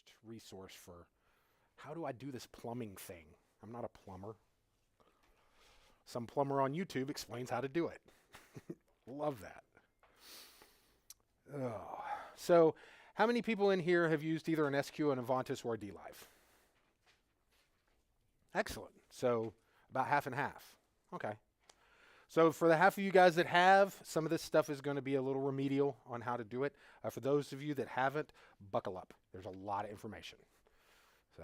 searched resource for how do I do this plumbing thing. I'm not a plumber. Some plumber on YouTube explains how to do it. Love that. Oh. So how many people in here have used either an SQ, an Avantis, or a dLive? Excellent. So about half and half. Okay. So for the half of you guys that have, some of this stuff is going to be a little remedial on how to do it. For those of you that haven't, buckle up. There's a lot of information. So,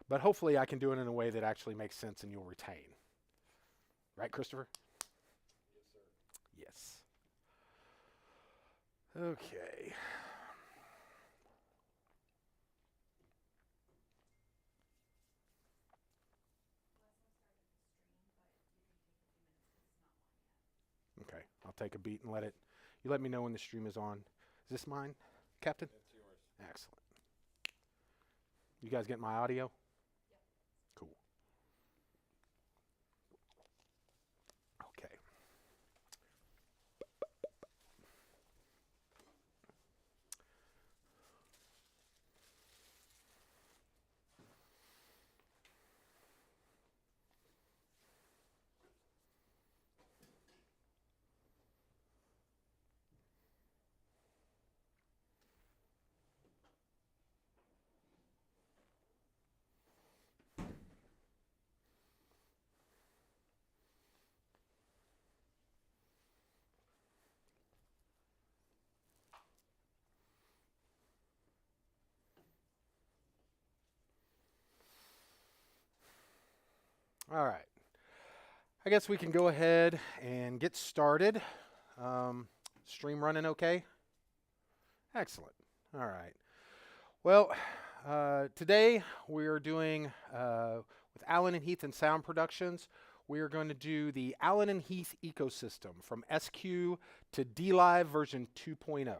but hopefully I can do it in a way that actually makes sense and you'll retain. Right, Christopher? Yes, sir. Yes. Okay. Okay, I'll take a beat and you let me know when the stream is on. Is this mine, Captain? That's yours. Excellent. You guys get my audio? Yep. Cool. Okay. All right. I guess we can go ahead and get started. Stream running okay? Excellent. All right. Well, today we're doing, with Allen Heath and Sound Productions, we're going to do the Allen Heath ecosystem from SQ to dLive version 2.0.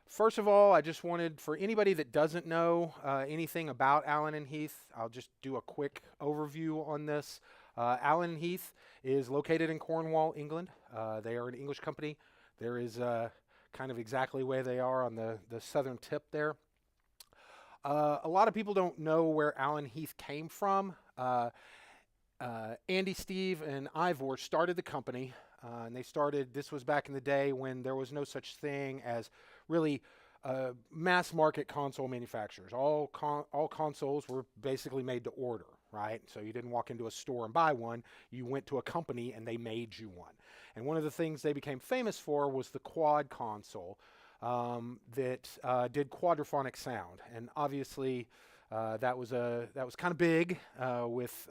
First of all, I just wanted, for anybody that doesn't know anything about Allen Heath, I'll just do a quick overview on this. Allen Heath is located in Cornwall, England. They are an English company. There is kind of exactly where they are on the southern tip there. A lot of people don't know where Allen Heath came from. Andy, Steve, and Ivor started the company. And they started, this was back in the day when there was no such thing as really mass market console manufacturers. All consoles were basically made to order, right? So you didn't walk into a store and buy one. You went to a company and they made you one. And one of the things they became famous for was the quad console that did quadraphonic sound. And obviously that was kind of big with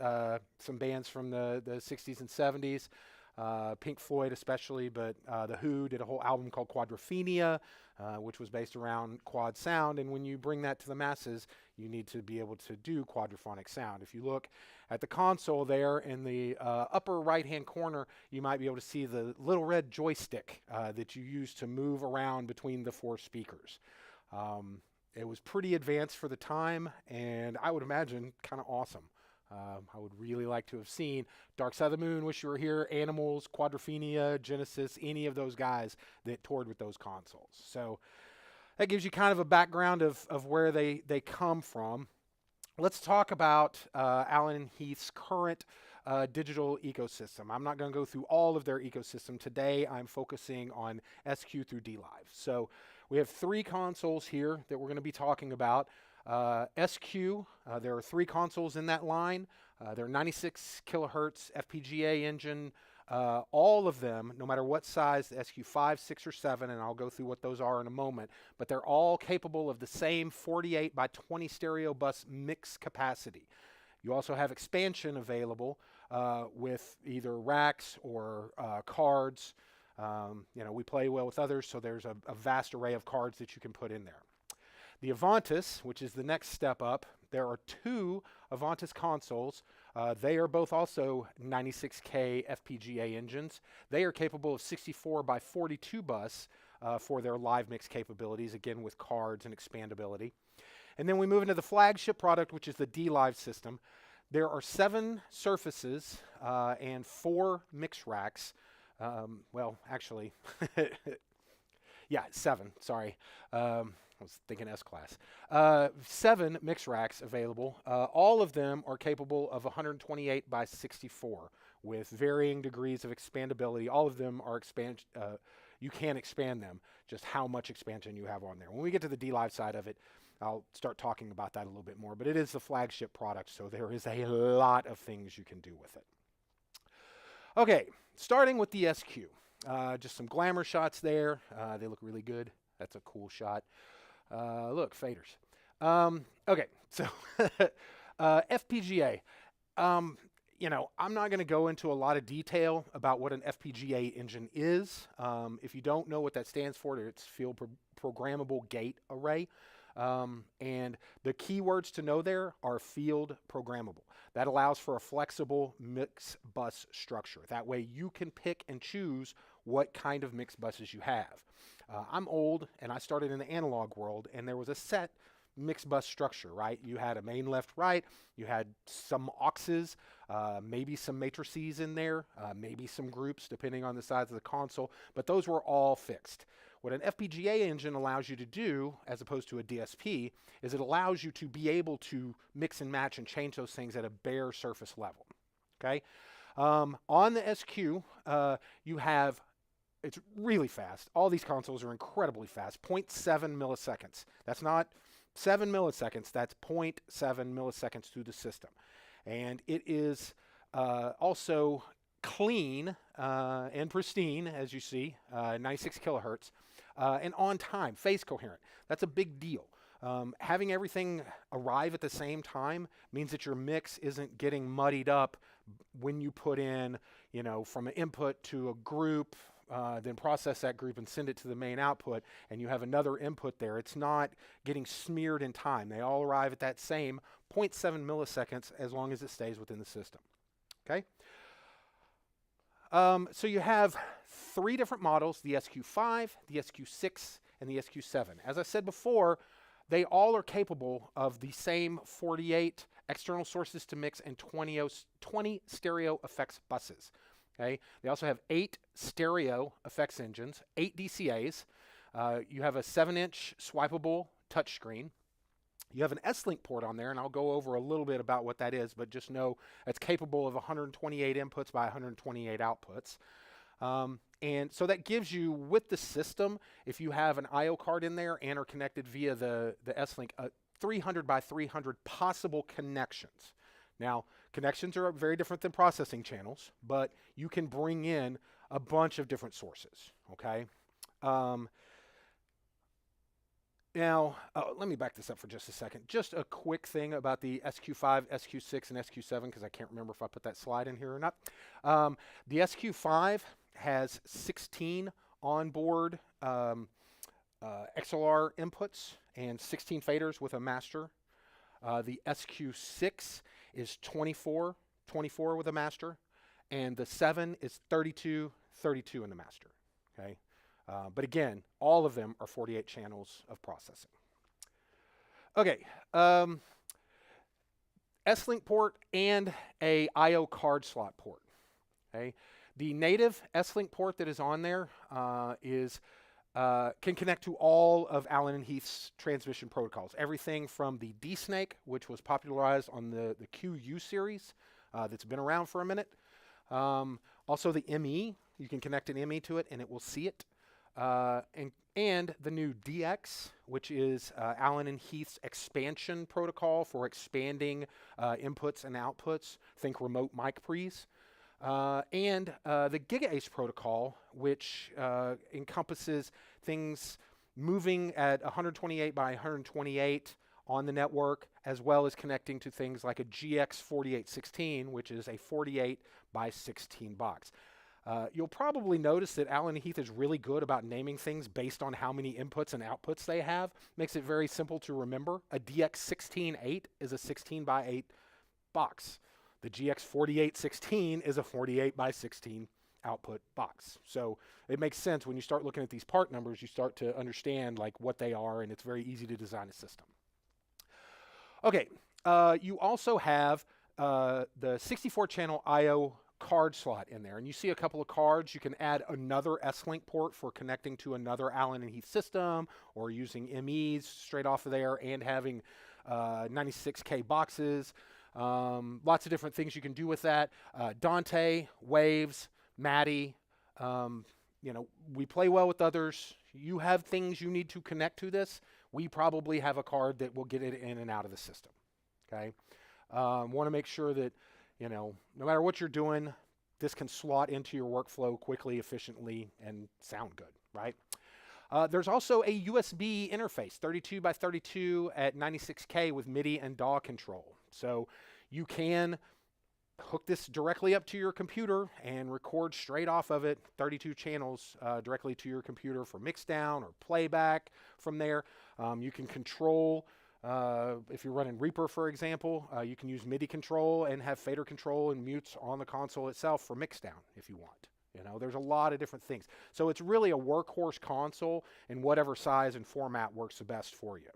some bands from the 60s and 70s. Pink Floyd especially, but The Who did a whole album called Quadrophenia, which was based around quad sound. And when you bring that to the masses, you need to be able to do quadraphonic sound. If you look at the console there in the upper right-hand corner, you might be able to see the little red joystick that you use to move around between the four speakers. It was pretty advanced for the time, and I would imagine kind of awesome. I would really like to have seen Dark Side of the Moon, Wish You Were Here, Animals, Quadrophenia, Genesis, any of those guys that toured with those consoles. So that gives you kind of a background of where they come from. Let's talk about Allen Heath's current digital ecosystem. I'm not going to go through all of their ecosystem. Today I'm focusing on SQ through dLive. So we have three consoles here that we're going to be talking about. SQ, there are three consoles in that line. They're 96 kilohertz FPGA engine. All of them, no matter what size, the SQ5, 6, or 7, and I'll go through what those are in a moment, but they're all capable of the same 48 by 20 stereo bus mix capacity. You also have expansion available with either racks or cards. We play well with others, so there's a vast array of cards that you can put in there. The Avantis, which is the next step up, there are two Avantis consoles. They are both also 96K FPGA engines. They are capable of 64 by 42 bus for their live mix capabilities, again with cards and expandability. And then we move into the flagship product, which is the dLive system. There are 7 surfaces and 4 mix racks Well, actually, yeah, 7. Sorry. I was thinking S-Class. 7 mix racks available. All of them are capable of 128 by 64 with varying degrees of expandability. All of them are you can expand them, just how much expansion you have on there. When we get to the dLive side of it, I'll start talking about that a little bit more, but it is the flagship product, so there is a lot of things you can do with it. Okay, starting with the SQ. Just some glamour shots there. They look really good. That's a cool shot. Look, faders. Okay, so FPGA. You know, I'm not going to go into a lot of detail about what an FPGA engine is. If you don't know what that stands for, it's Field Programmable Gate Array. And the keywords to know there are field programmable. That allows for a flexible mix bus structure. That way you can pick and choose what kind of mix buses you have. I'm old and I started in the analog world, and there was a set mix bus structure, right? You had a main left right, you had some auxes, maybe some matrices in there, maybe some groups depending on the size of the console, but those were all fixed. What an FPGA engine allows you to do, as opposed to a DSP, is it allows you to be able to mix and match and change those things at a bare surface level. Okay? On the SQ, you have, it's really fast. All these consoles are incredibly fast, 0.7 milliseconds. That's not 7 milliseconds, that's 0.7 milliseconds through the system. And it is also clean and pristine, as you see, 96 kilohertz, and on time, phase coherent. That's a big deal. Having everything arrive at the same time means that your mix isn't getting muddied up when you put in, you know, from an input to a group, then process that group and send it to the main output, and you have another input there. It's not getting smeared in time. They all arrive at that same 0.7 milliseconds as long as it stays within the system. Okay? So you have 3 different models, the SQ5, the SQ6, and the SQ7. As I said before, they all are capable of the same 48 external sources to mix and 20 stereo effects buses. Okay? They also have 8 stereo effects engines, 8 DCAs. You have a 7-inch swipeable touchscreen. You have an S-Link port on there, and I'll go over a little bit about what that is, but just know it's capable of 128 inputs by 128 outputs. And so that gives you, with the system, if you have an I/O card in there and are connected via the S-Link, 300 by 300 possible connections. Now, connections are very different than processing channels, but you can bring in a bunch of different sources, okay? Now, let me back this up for just a second. Just a quick thing about the SQ5, SQ6, and SQ7, because I can't remember if I put that slide in here or not. The SQ5 has 16 onboard XLR inputs and 16 faders with a master. The SQ6 is 24 with a master, and the 7 is 32 in the master. Okay, but again, all of them are 48 channels of processing. Okay, S-Link port and a I/O card slot port. Okay, the native S-Link port that is on there can connect to all of Allen Heath's transmission protocols. Everything from the D-Snake, which was popularized on the QU series, that's been around for a minute. Also the ME, you can connect an ME to it and it will see it. And the new DX, which is Allen Heath's expansion protocol for expanding inputs and outputs. Think remote mic pre's. And the GigaAce protocol, which encompasses things moving at 128 by 128 on the network, as well as connecting to things like a GX4816, which is a 48 by 16 box. You'll probably notice that Allen Heath is really good about naming things based on how many inputs and outputs they have. Makes it very simple to remember. A DX168 is a 16 by 8 box. The GX4816 is a 48 by 16 output box. So it makes sense when you start looking at these part numbers, you start to understand like what they are, and it's very easy to design a system. Okay, you also have the 64 channel I/O card slot in there. And you see a couple of cards. You can add another S-Link port for connecting to another Allen Heath system, or using MEs straight off of there and having 96K boxes. Lots of different things you can do with that. Dante, Waves, Matty. You know, we play well with others. You have things you need to connect to this. We probably have a card that will get it in and out of the system. Okay. Want to make sure that, you know, no matter what you're doing, this can slot into your workflow quickly, efficiently, and sound good, right? There's also a USB interface, 32 by 32 at 96K with MIDI and DAW control. So you can hook this directly up to your computer and record straight off of it, 32 channels directly to your computer for mixdown or playback from there. You can control, if you're running Reaper, for example, you can use MIDI control and have fader control and mutes on the console itself for mixdown if you want. You know, there's a lot of different things. So it's really a workhorse console in whatever size and format works the best for you.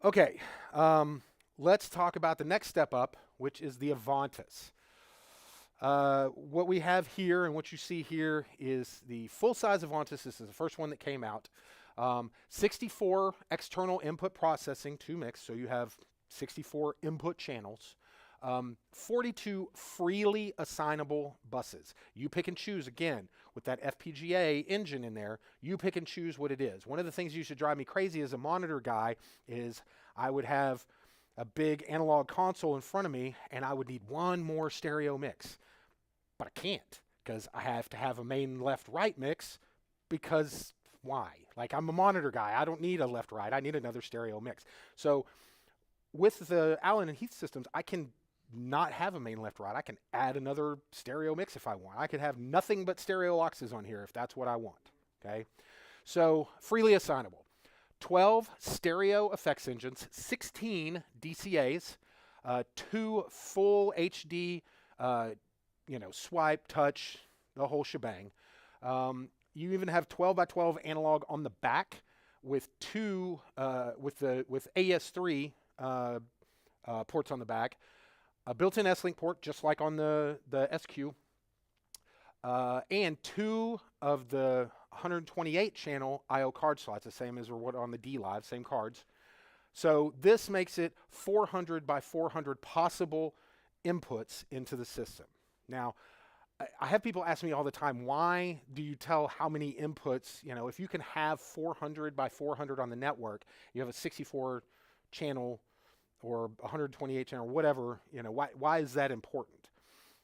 Okay, let's talk about the next step up, which is the Avantis. What we have here and what you see here is the full-size Avantis. This is the first one that came out. 64 external input processing to mix, so you have 64 input channels. 42 freely assignable buses. You pick and choose, again, with that FPGA engine in there, you pick and choose what it is. One of the things that used to drive me crazy as a monitor guy is I would have a big analog console in front of me and I would need one more stereo mix. But I can't, because I have to have a main left-right mix, because why? Like, I'm a monitor guy. I don't need a left-right. I need another stereo mix. So with the Allen and Heath systems, I can not have a main left-right. I can add another stereo mix if I want. I could have nothing but stereo boxes on here if that's what I want. Okay, so freely assignable. 12 stereo effects engines, 16 DCAs, 2 full HD, you know, swipe, touch, the whole shebang. You even have 12 by 12 analog on the back with two with AES3 ports on the back. A built-in S-Link port, just like on the SQ, and 2 of the 128 channel I/O card slots, the same as what on the dLive, same cards. So this makes it 400 by 400 possible inputs into the system. Now, I have people ask me all the time, why do you tell how many inputs? You know, if you can have 400 by 400 on the network, you have a 64 channel or 128 channel, whatever, you know, why is that important?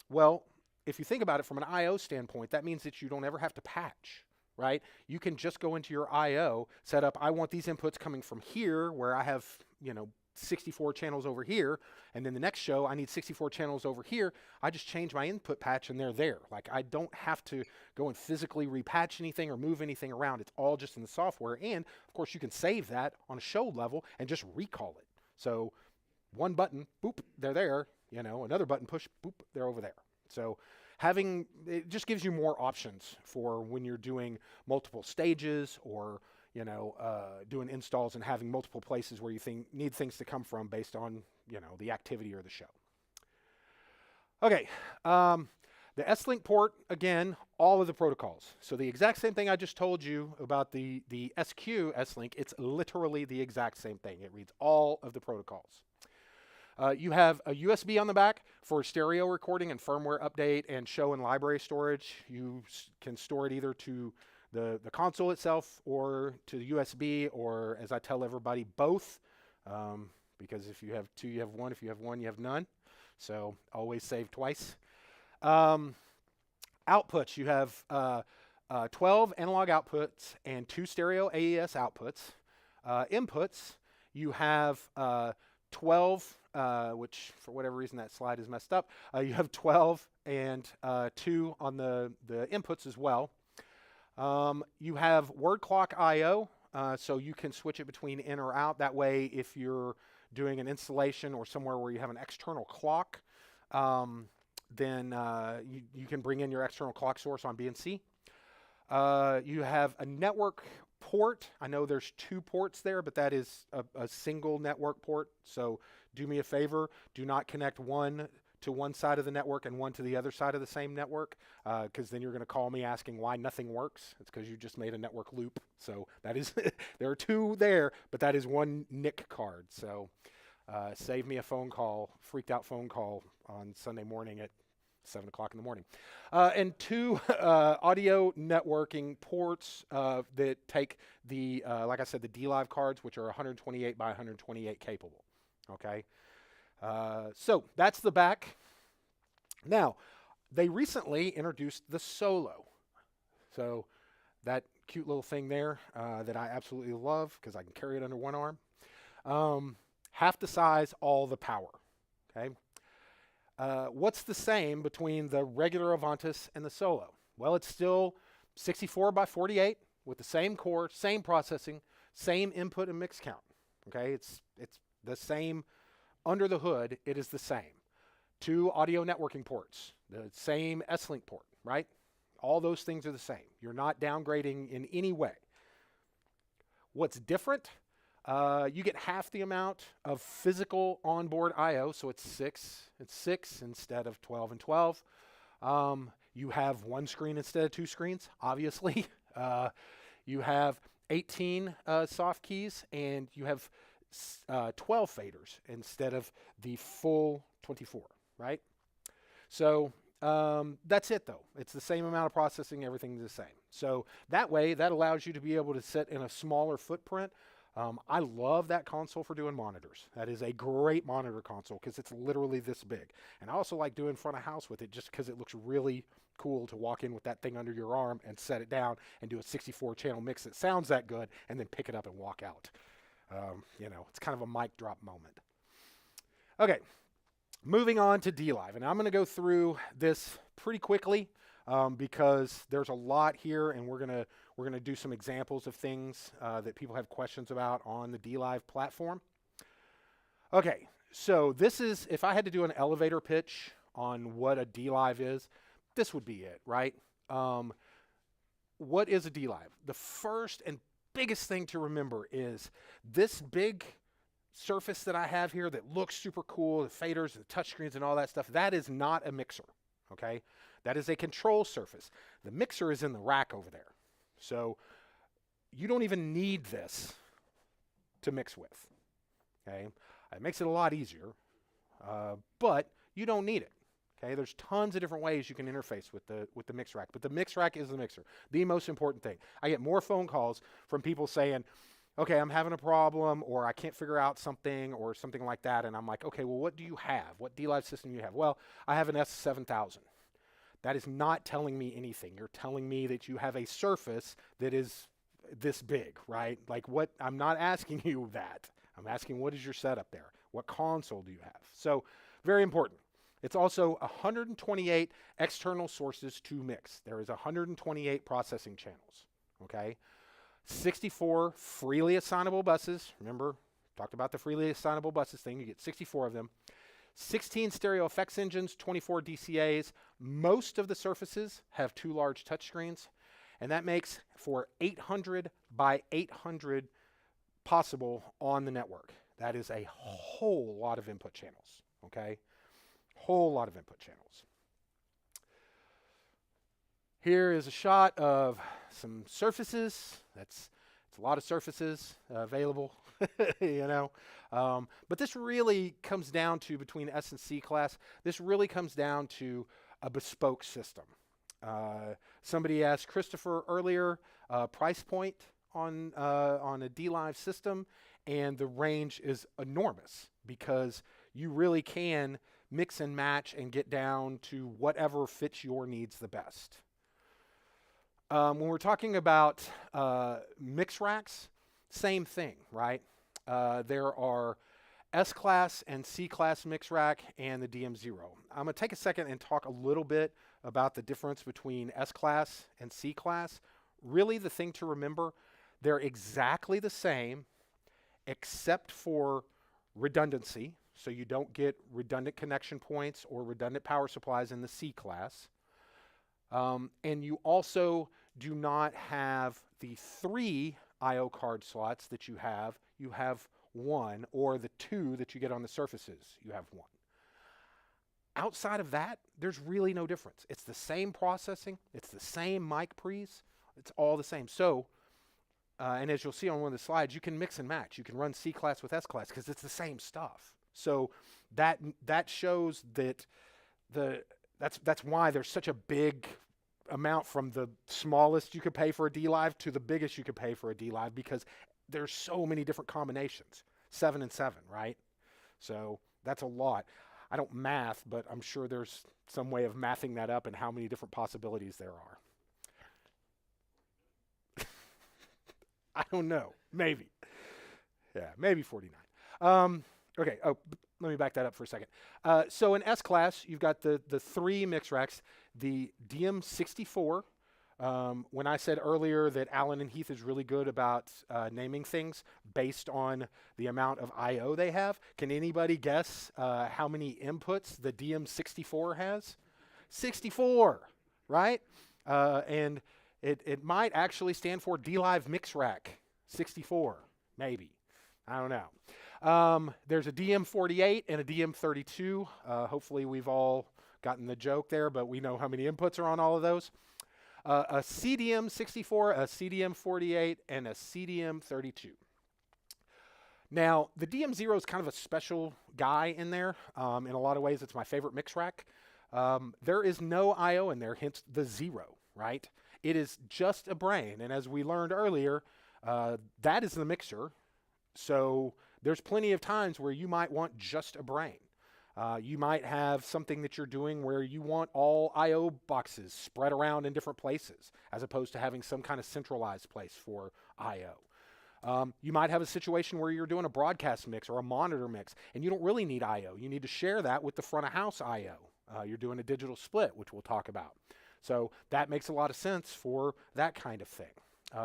Well, if you think about it from an I/O standpoint, that means that you don't ever have to patch, right? You can just go into your I/O, set up, I want these inputs coming from here, where I have, you know, 64 channels over here, and then the next show I need 64 channels over here. I just change my input patch and they're there. Like, I don't have to go and physically repatch anything or move anything around. It's all just in the software, and of course you can save that on a show level and just recall it. So one button, boop, they're there, you know, another button, push, boop, they're over there. So having, it just gives you more options for when you're doing multiple stages, or, you know, doing installs and having multiple places where you need things to come from based on, you know, the activity or the show. Okay, the S-Link port, again, all of the protocols. So the exact same thing I just told you about the SQ S-Link, it's literally the exact same thing. It reads all of the protocols. You have a USB on the back for stereo recording and firmware update and show and library storage. You can store it either to the console itself or to the USB, or, as I tell everybody, both. Because if you have two, you have one. If you have one, you have none. So always save twice. Outputs, you have 12 analog outputs and 2 stereo AES outputs. Inputs, you have 12, which for whatever reason that slide is messed up. You have 12 and 2 on the inputs as well. You have word clock I/O, so you can switch it between in or out. That way, if you're doing an installation or somewhere where you have an external clock, then you can bring in your external clock source on BNC. You have a network port. I know there's 2 ports there, but that is a single network port. So do me a favor, do not connect one to one side of the network and one to the other side of the same network, because then you're going to call me asking why nothing works. It's because you just made a network loop. So that is, there are two there, but that is one NIC card. So save me a phone call, freaked out phone call on Sunday morning at 7 o'clock in the morning. And two audio networking ports that take the, like I said, the dLive cards, which are 128 by 128 capable. Okay, so that's the back. Now, they recently introduced the Solo. So that cute little thing there that I absolutely love because I can carry it under one arm. Half the size, all the power. Okay. What's the same between the regular Avantis and the Solo? Well, it's still 64 by 48 with the same core, same processing, same input and mix count. Okay, it's the same under the hood. It is the same. Two audio networking ports, the same S-Link port, right? All those things are the same. You're not downgrading in any way. What's different? You get half the amount of physical onboard I/O, so it's 6. It's 6 instead of 12 and 12. You have one screen instead of two screens, obviously. You have 18 soft keys, and you have 12 faders instead of the full 24, right? So that's it, though. It's the same amount of processing, everything's the same. So that way, that allows you to be able to sit in a smaller footprint. I love that console for doing monitors. That is a great monitor console because it's literally this big. And I also like doing front of house with it just because it looks really cool to walk in with that thing under your arm and set it down and do a 64 channel mix that sounds that good and then pick it up and walk out. You know, it's kind of a mic drop moment. Okay, moving on to dLive. And I'm going to go through this pretty quickly because there's a lot here, and we're going to do some examples of things that people have questions about on the dLive platform. Okay, so this is, if I had to do an elevator pitch on what a dLive is, this would be it, right? What is a dLive? The first and biggest thing to remember is this big surface that I have here that looks super cool, the faders, the touchscreens and all that stuff, that is not a mixer, okay? That is a control surface. The mixer is in the rack over there. So you don't even need this to mix with, okay? It makes it a lot easier, but you don't need it, okay? There's tons of different ways you can interface with the mix rack, but the mix rack is the mixer, the most important thing. I get more phone calls from people saying, okay, I'm having a problem, or I can't figure out something, or something like that, and I'm like, okay, well, what do you have? What dLive system do you have? Well, I have an S7000. That is not telling me anything. You're telling me that you have a surface that is this big, right? Like what? I'm not asking you that. I'm asking what is your setup there? What console do you have? So very important. It's also 128 external sources to mix. There is 128 processing channels, okay? 64 freely assignable buses. Remember, talked about the freely assignable buses thing. You get 64 of them. 16 stereo effects engines, 24 DCAs. Most of the surfaces have two large touchscreens, and that makes for 800 by 800 possible on the network. That is a whole lot of input channels, okay? Whole lot of input channels. Here is a shot of some surfaces. It's a lot of surfaces available, you know. But this really comes down to, between S and C class, this really comes down to a bespoke system. Somebody asked Christopher earlier, price point on a dLive system, and the range is enormous because you really can mix and match and get down to whatever fits your needs the best. When we're talking about mix racks, same thing, right? There are S-Class and C-Class mix rack and the DM0. I'm going to take a second and talk a little bit about the difference between S-Class and C-Class. Really, the thing to remember, they're exactly the same except for redundancy, so you don't get redundant connection points or redundant power supplies in the C-Class. And you also do not have the 3 I/O card slots that you have. You have 1, or the 2 that you get on the surfaces. You have 1. outside of that, there's really no difference. It's the same processing. It's the same mic pre's. It's all the same. So, and as you'll see on one of the slides, you can mix and match. You can run C-Class with S-Class because it's the same stuff. So that shows that that's why there's such a big amount from the smallest you could pay for a dLive to the biggest you could pay for a dLive, because there's so many different combinations. 7 and 7, right? So that's a lot. I don't math, but I'm sure there's some way of mathing that up and how many different possibilities there are. I don't know. Maybe. Yeah, maybe 49. Okay, let me back that up for a second. So in S-Class, you've got the 3 mix racks, the DM64. When I said earlier that Allen and Heath is really good about naming things based on the amount of I/O they have, can anybody guess how many inputs the DM64 has? 64, right? And it might actually stand for dLive Mix Rack 64, maybe. I don't know. There's a DM48 and a DM32. Hopefully we've all gotten the joke there, but we know how many inputs are on all of those. A CDM64, a CDM48, and a CDM32. Now, the DM0 is kind of a special guy in there. In a lot of ways, it's my favorite mix rack. There is no I/O in there, hence the 0, right? It is just a brain, and as we learned earlier, that is the mixer. So there's plenty of times where you might want just a brain. You might have something that you're doing where you want all I/O boxes spread around in different places, as opposed to having some kind of centralized place for I/O. You might have a situation where you're doing a broadcast mix or a monitor mix, and you don't really need I/O. You need to share that with the front of house I/O. You're doing a digital split, which we'll talk about. So that makes a lot of sense for that kind of thing.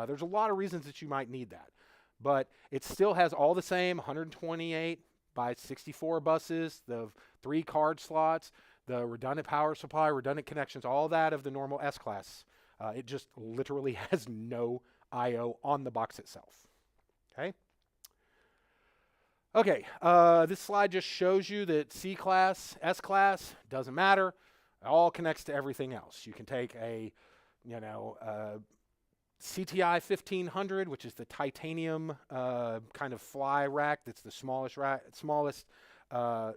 There's a lot of reasons that you might need that, but it still has all the same 128 by 64 buses, the 3 card slots, the redundant power supply, redundant connections, all that of the normal S-Class. It just literally has no I/O on the box itself. Okay, this slide just shows you that C-Class, S-Class, doesn't matter. It all connects to everything else. You can take a, CTI 1500, which is the titanium kind of fly rack. That's the smallest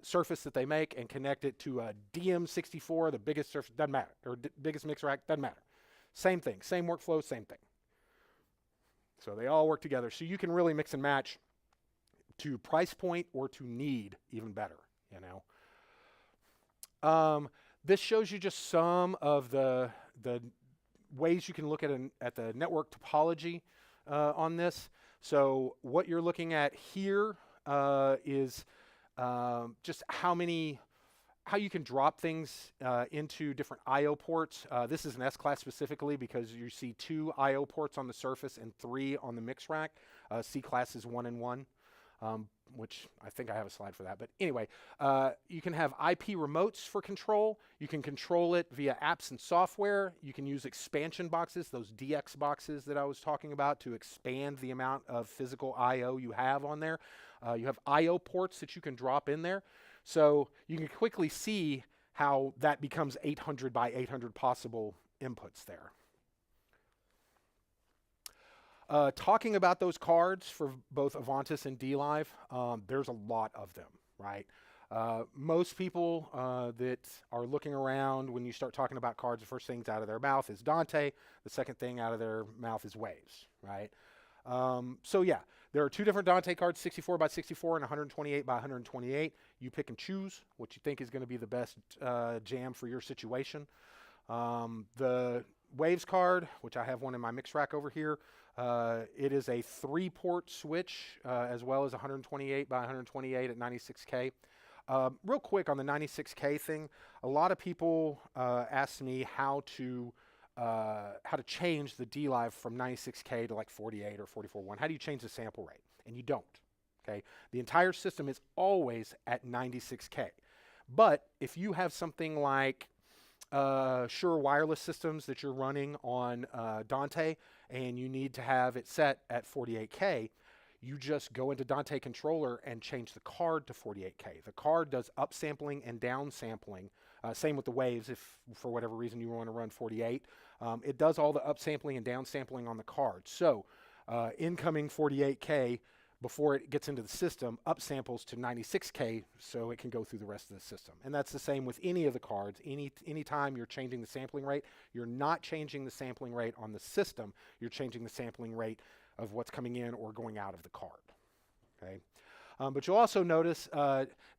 surface that they make, and connect it to a DM64, the biggest surface, doesn't matter, or biggest mix rack, doesn't matter. Same thing, same workflow, same thing. So they all work together. So you can really mix and match to price point or to need, even better, This shows you just some of the ways you can look at the network topology on this. So what you're looking at here is just how you can drop things into different I/O ports. This is an S-Class specifically because you see 2 I/O ports on the surface and 3 on the mix rack. C-Class is 1 and 1. Which I think I have a slide for that. But anyway, you can have IP remotes for control. You can control it via apps and software. You can use expansion boxes, those DX boxes that I was talking about, to expand the amount of physical I/O you have on there. You have I/O ports that you can drop in there. So you can quickly see how that becomes 800 by 800 possible inputs there. Talking about those cards for both Avantis and dLive, there's a lot of them, right? Most people that are looking around, when you start talking about cards, the first things out of their mouth is Dante. The second thing out of their mouth is Waves, right? So yeah, there are 2 different Dante cards, 64 by 64 and 128 by 128. You pick and choose what you think is going to be the best jam for your situation. The Waves card, which I have one in my mix rack over here, it is a 3-port switch, as well as 128 by 128 at 96K. Real quick on the 96K thing, a lot of people ask me how to change the dLive from 96K to like 48 or 44.1. How do you change the sample rate? And you don't. Okay, the entire system is always at 96K. But if you have something like Shure wireless systems that you're running on Dante, and you need to have it set at 48K, you just go into Dante Controller and change the card to 48K. The card does upsampling and downsampling. Same with the waves, if for whatever reason you want to run 48. It does all the upsampling and downsampling on the card. So incoming 48K, before it gets into the system, upsamples to 96K so it can go through the rest of the system. And that's the same with any of the cards. Anytime you're changing the sampling rate, you're not changing the sampling rate on the system, you're changing the sampling rate of what's coming in or going out of the card. Okay. But you'll also notice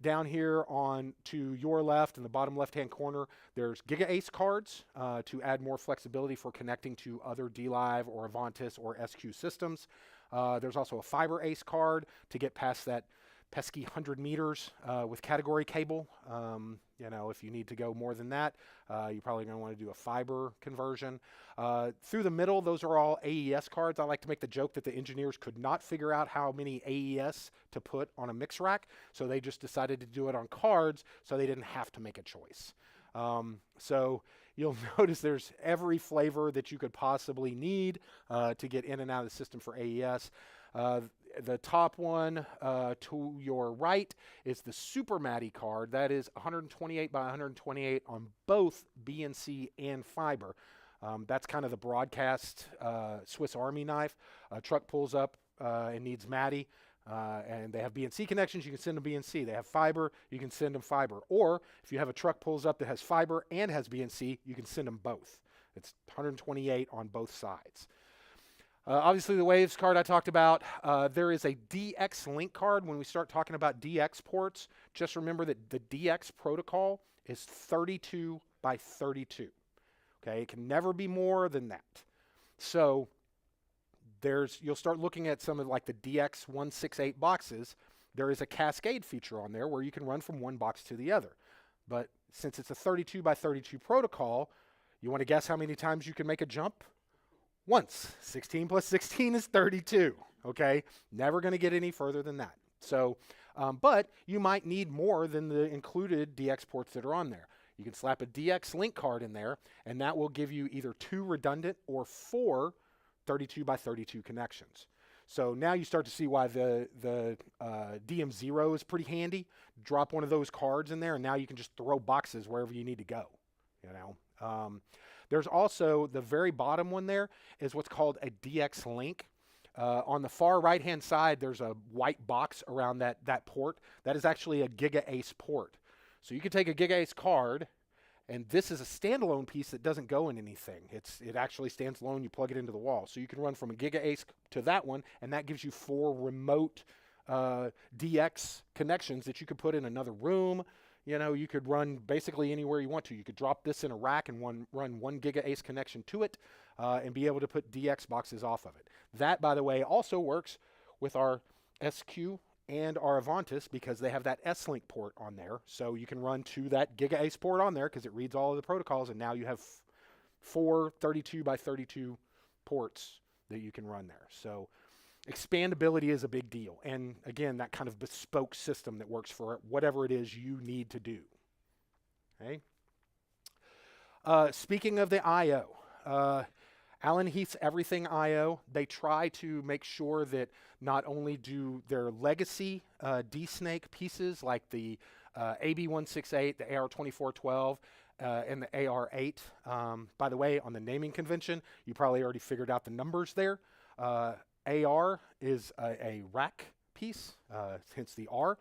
down here on to your left in the bottom left-hand corner, there's GigaAce cards to add more flexibility for connecting to other dLive or Avantis or SQ systems. There's also a Fiber Ace card to get past that pesky 100 meters with category cable. You know, if you need to go more than that, you're probably going to want to do a fiber conversion. Through the middle, those are all AES cards. I like to make the joke that the engineers could not figure out how many AES to put on a mix rack, so they just decided to do it on cards so they didn't have to make a choice. So you'll notice there's every flavor that you could possibly need to get in and out of the system for AES. The top one to your right is the Super Matty card. That is 128 by 128 on both BNC and fiber. That's kind of the broadcast Swiss Army knife. A truck pulls up and needs Matty. And they have BNC connections, you can send them BNC. They have fiber, you can send them fiber. Or if you have a truck pulls up that has fiber and has BNC, you can send them both. It's 128 on both sides. Obviously, the Waves card I talked about. There is a DX link card. When we start talking about DX ports, just remember that the DX protocol is 32 by 32. Okay, it can never be more than that. So you'll start looking at some of like the DX168 boxes. There is a cascade feature on there where you can run from one box to the other. But since it's a 32 by 32 protocol, you want to guess how many times you can make a jump? Once. 16 plus 16 is 32. Okay, never going to get any further than that. So, but you might need more than the included DX ports that are on there. You can slap a DX link card in there, and that will give you either 2 redundant or 4 32 by 32 connections. So now you start to see why the DM0 is pretty handy. Drop one of those cards in there, and now you can just throw boxes wherever you need to go. You know, there's also the very bottom one there is what's called a DX link. On the far right-hand side, there's a white box around that port. That is actually a GigaAce port. So you can take a GigaAce card, and this is a standalone piece that doesn't go in anything. It actually stands alone. You plug it into the wall. So you can run from a GigaAce to that one, and that gives you 4 remote DX connections that you could put in another room. You know, you could run basically anywhere you want to. You could drop this in a rack and run 1 GigaAce connection to it and be able to put DX boxes off of it. That, by the way, also works with our SQ and our Avantis because they have that S-Link port on there. So you can run to that GigaAce port on there because it reads all of the protocols, and now you have 4 32 by 32 ports that you can run there. So expandability is a big deal. And again, that kind of bespoke system that works for whatever it is you need to do. Okay. Speaking of the I/O, Allen Heath's Everything I/O, they try to make sure that not only do their legacy D-Snake pieces like the AB168, the AR2412, and the AR8. By the way, on the naming convention, you probably already figured out the numbers there. AR is a rack piece, hence the R.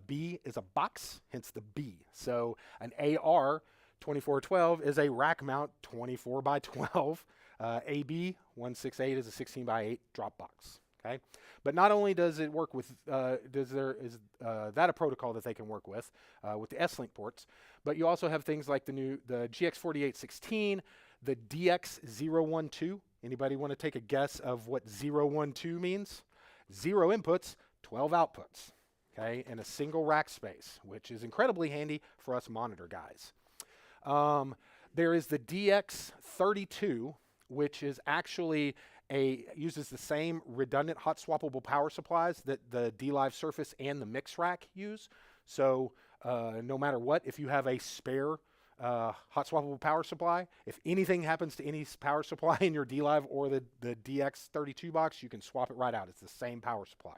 B is a box, hence the B. So an AR2412 is a rack mount 24 by 12. AB168 is a 16 by 8 drop box. Okay, but not only does it work with, is that a protocol that they can work with the S-Link ports, but you also have things like the GX4816, the DX012. Anybody want to take a guess of what 012 means? 0 inputs, 12 outputs. Okay, in a single rack space, which is incredibly handy for us monitor guys. There is the DX32, which is actually uses the same redundant hot swappable power supplies that the dLive Surface and the Mix Rack use. So no matter what, if you have a spare hot swappable power supply. If anything happens to any power supply in your dLive or the DX32 box, you can swap it right out. It's the same power supply.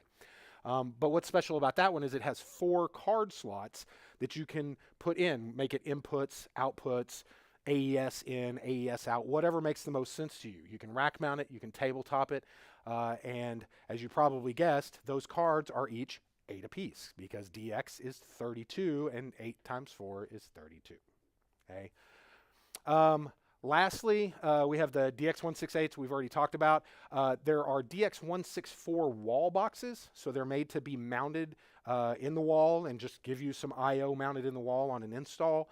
But what's special about that one is it has 4 card slots that you can put in, make it inputs, outputs, AES in, AES out, whatever makes the most sense to you. You can rack mount it, you can tabletop it, and as you probably guessed, those cards are each 8 apiece because DX is 32 and 8 times 4 is 32. Okay. Lastly, we have the DX168s we've already talked about. There are DX164 wall boxes, so they're made to be mounted in the wall and just give you some I/O mounted in the wall on an install.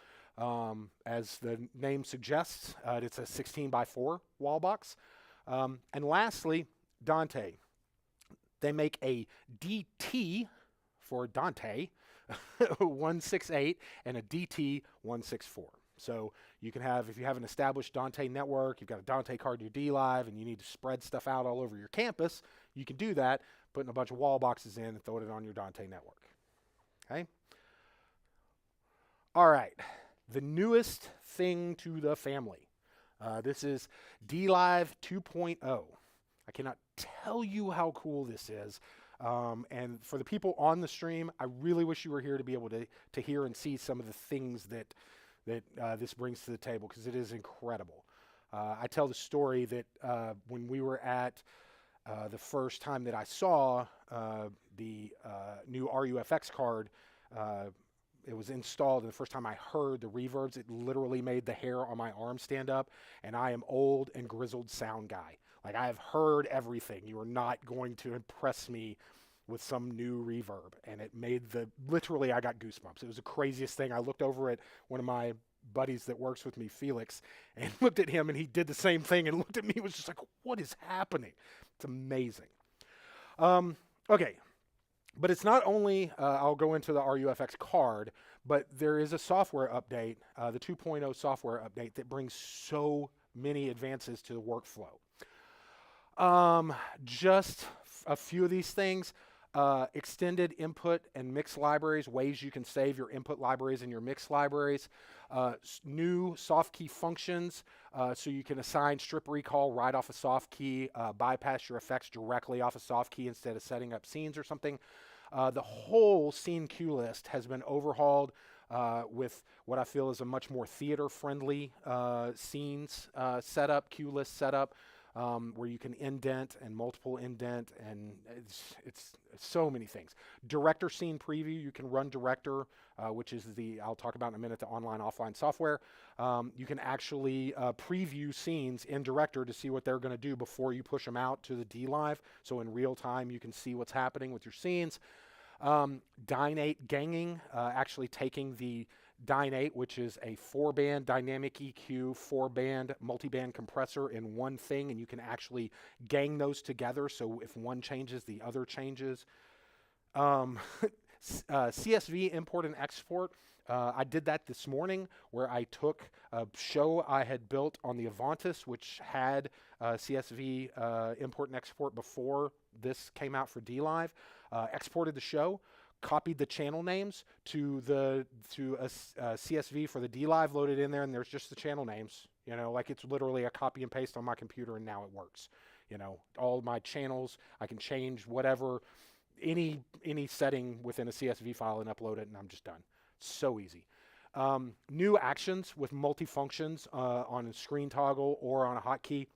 As the name suggests, it's a 16x4 wall box. And lastly, Dante. They make a DT for Dante 168 and a DT 164. So you can have, if you have an established Dante network, you've got a Dante card in your dLive, and you need to spread stuff out all over your campus, you can do that, putting a bunch of wall boxes in and throwing it on your Dante network. Okay? All right. The newest thing to the family. This is dLive 2.0. I cannot tell you how cool this is. And for the people on the stream, I really wish you were here to be able to hear and see some of the things that this brings to the table, because it is incredible. I tell the story that when we were at the first time that I saw the new RUFX card, it was installed, and the first time I heard the reverbs, it literally made the hair on my arm stand up, and I am old and grizzled sound guy. Like, I have heard everything. You are not going to impress me with some new reverb. And it made literally I got goosebumps. It was the craziest thing. I looked over at one of my buddies that works with me, Felix, and looked at him, and he did the same thing and looked at me. It was just like, what is happening? It's amazing. Okay. But it's not only, I'll go into the RUFX card, but there is a software update, the 2.0 software update that brings so many advances to the workflow. Just a few of these things. Extended input and mix libraries, ways you can save your input libraries and your mix libraries. New soft key functions, so you can assign strip recall right off a soft key, bypass your effects directly off a soft key instead of setting up scenes or something. The whole scene queue list has been overhauled with what I feel is a much more theater-friendly scenes setup, queue list setup. Where you can indent and multiple indent, and it's so many things. Director scene preview, you can run Director, which is I'll talk about in a minute, the online offline software. You can actually preview scenes in Director to see what they're going to do before you push them out to the dLive. So in real time, you can see what's happening with your scenes. Dynate ganging, actually taking the Dynate, which is a 4-band dynamic EQ, 4-band multi-band compressor in one thing, and you can actually gang those together, so if one changes, the other changes. CSV import and export. I did that this morning, where I took a show I had built on the Avantis, which had CSV import and export before this came out for dLive, exported the show, copied the channel names to a CSV for the dLive, loaded in there, and there's just the channel names. You know, like it's literally a copy and paste on my computer, and now it works. You know, all my channels, I can change whatever, any setting within a CSV file and upload it, and I'm just done. So easy. New actions with multi-functions on a screen toggle or on a hotkey.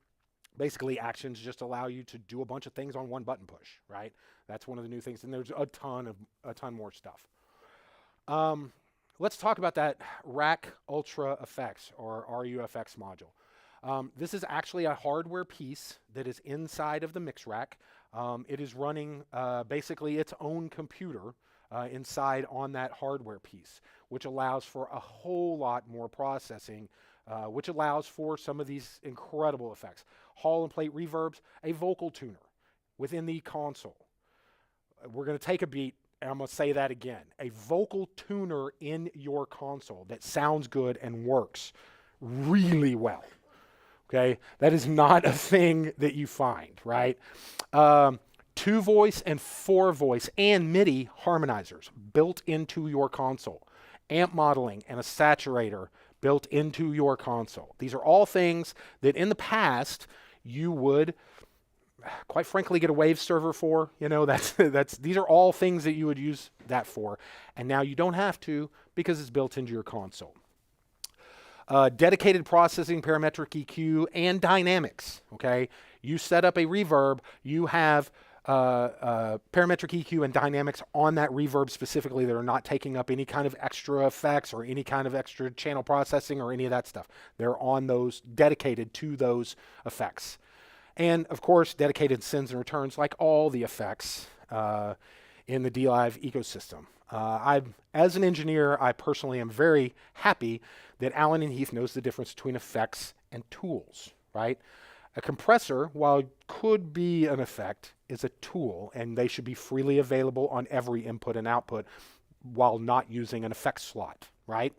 Basically, actions just allow you to do a bunch of things on one button push, right? That's one of the new things, and there's a ton more stuff. Let's talk about that RackUltra FX or RUFX module. This is actually a hardware piece that is inside of the mix rack. It is running basically its own computer inside on that hardware piece, which allows for a whole lot more processing, which allows for some of these incredible effects. Hall and plate reverbs, a vocal tuner within the console. We're going to take a beat, and I'm going to say that again. A vocal tuner in your console that sounds good and works really well. Okay? That is not a thing that you find, right? 2-voice and 4-voice and MIDI harmonizers built into your console. amp modeling, and a saturator built into your console. These are all things that in the past you would, quite frankly, get a wave server for. You know, these are all things that you would use that for, and now you don't have to because it's built into your console. Dedicated processing, parametric EQ, and dynamics. Okay, you set up a reverb, you have parametric EQ and dynamics on that reverb specifically that are not taking up any kind of extra effects or any kind of extra channel processing or any of that stuff. They're on those, dedicated to those effects. And of course, dedicated sends and returns like all the effects in the dLive ecosystem. As an engineer, I personally am very happy that Allen Heath knows the difference between effects and tools, right? A compressor, while it could be an effect, is a tool, and they should be freely available on every input and output while not using an effects slot, right?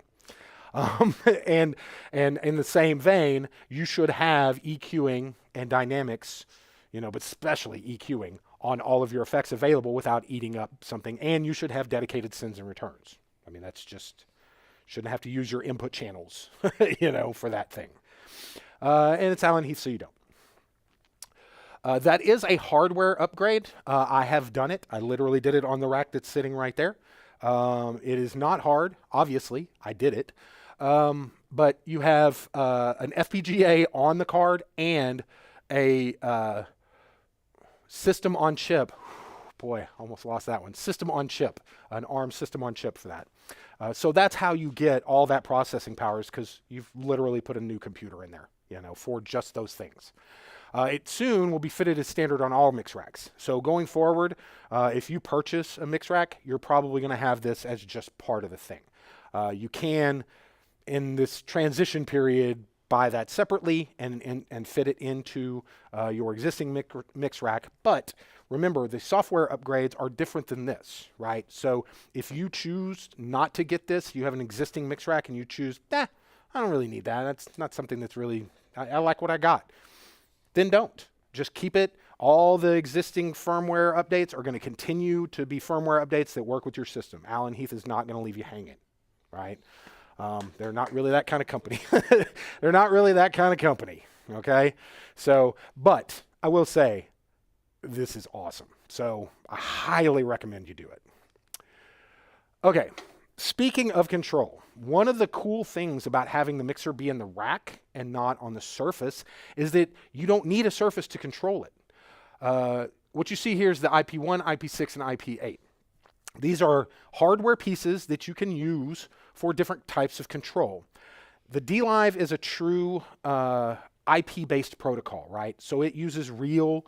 And in the same vein, you should have EQing and dynamics, you know, but especially EQing on all of your effects available without eating up something. And you should have dedicated sends and returns. I mean, that's just, shouldn't have to use your input channels, you know, for that thing. And it's Allen Heath, so you don't. That is a hardware upgrade. I have done it. I literally did it on the rack that's sitting right there. It is not hard. Obviously, I did it. But you have an FPGA on the card and a system on chip. Boy, almost lost that one. System on chip, an ARM system on chip for that. So that's how you get all that processing powers, because you've literally put a new computer in there, you know, for just those things. It soon will be fitted as standard on all mix racks. So going forward, if you purchase a mix rack, you're probably going to have this as just part of the thing. You can, in this transition period, buy that separately and fit it into your existing mix rack. But remember, the software upgrades are different than this, right? So if you choose not to get this, you have an existing mix rack and you choose, I don't really need that. That's not something that's really, I like what I got. Then don't. Just keep it. All the existing firmware updates are going to continue to be firmware updates that work with your system. Allen Heath is not going to leave you hanging, right? They're not really that kind of company. They're not really that kind of company, okay? So, but I will say, this is awesome. So I highly recommend you do it. Okay, speaking of control, one of the cool things about having the mixer be in the rack and not on the surface is that you don't need a surface to control it. What you see here is the IP1, IP6, and IP8. These are hardware pieces that you can use for different types of control. The dLive is a true IP-based protocol, right? So it uses real,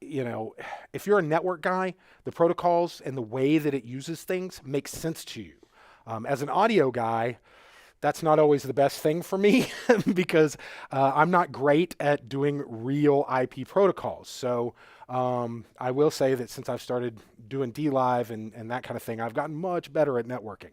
you know, if you're a network guy, the protocols and the way that it uses things makes sense to you. As an audio guy, that's not always the best thing for me because I'm not great at doing real IP protocols. So I will say that since I've started doing dLive and that kind of thing, I've gotten much better at networking.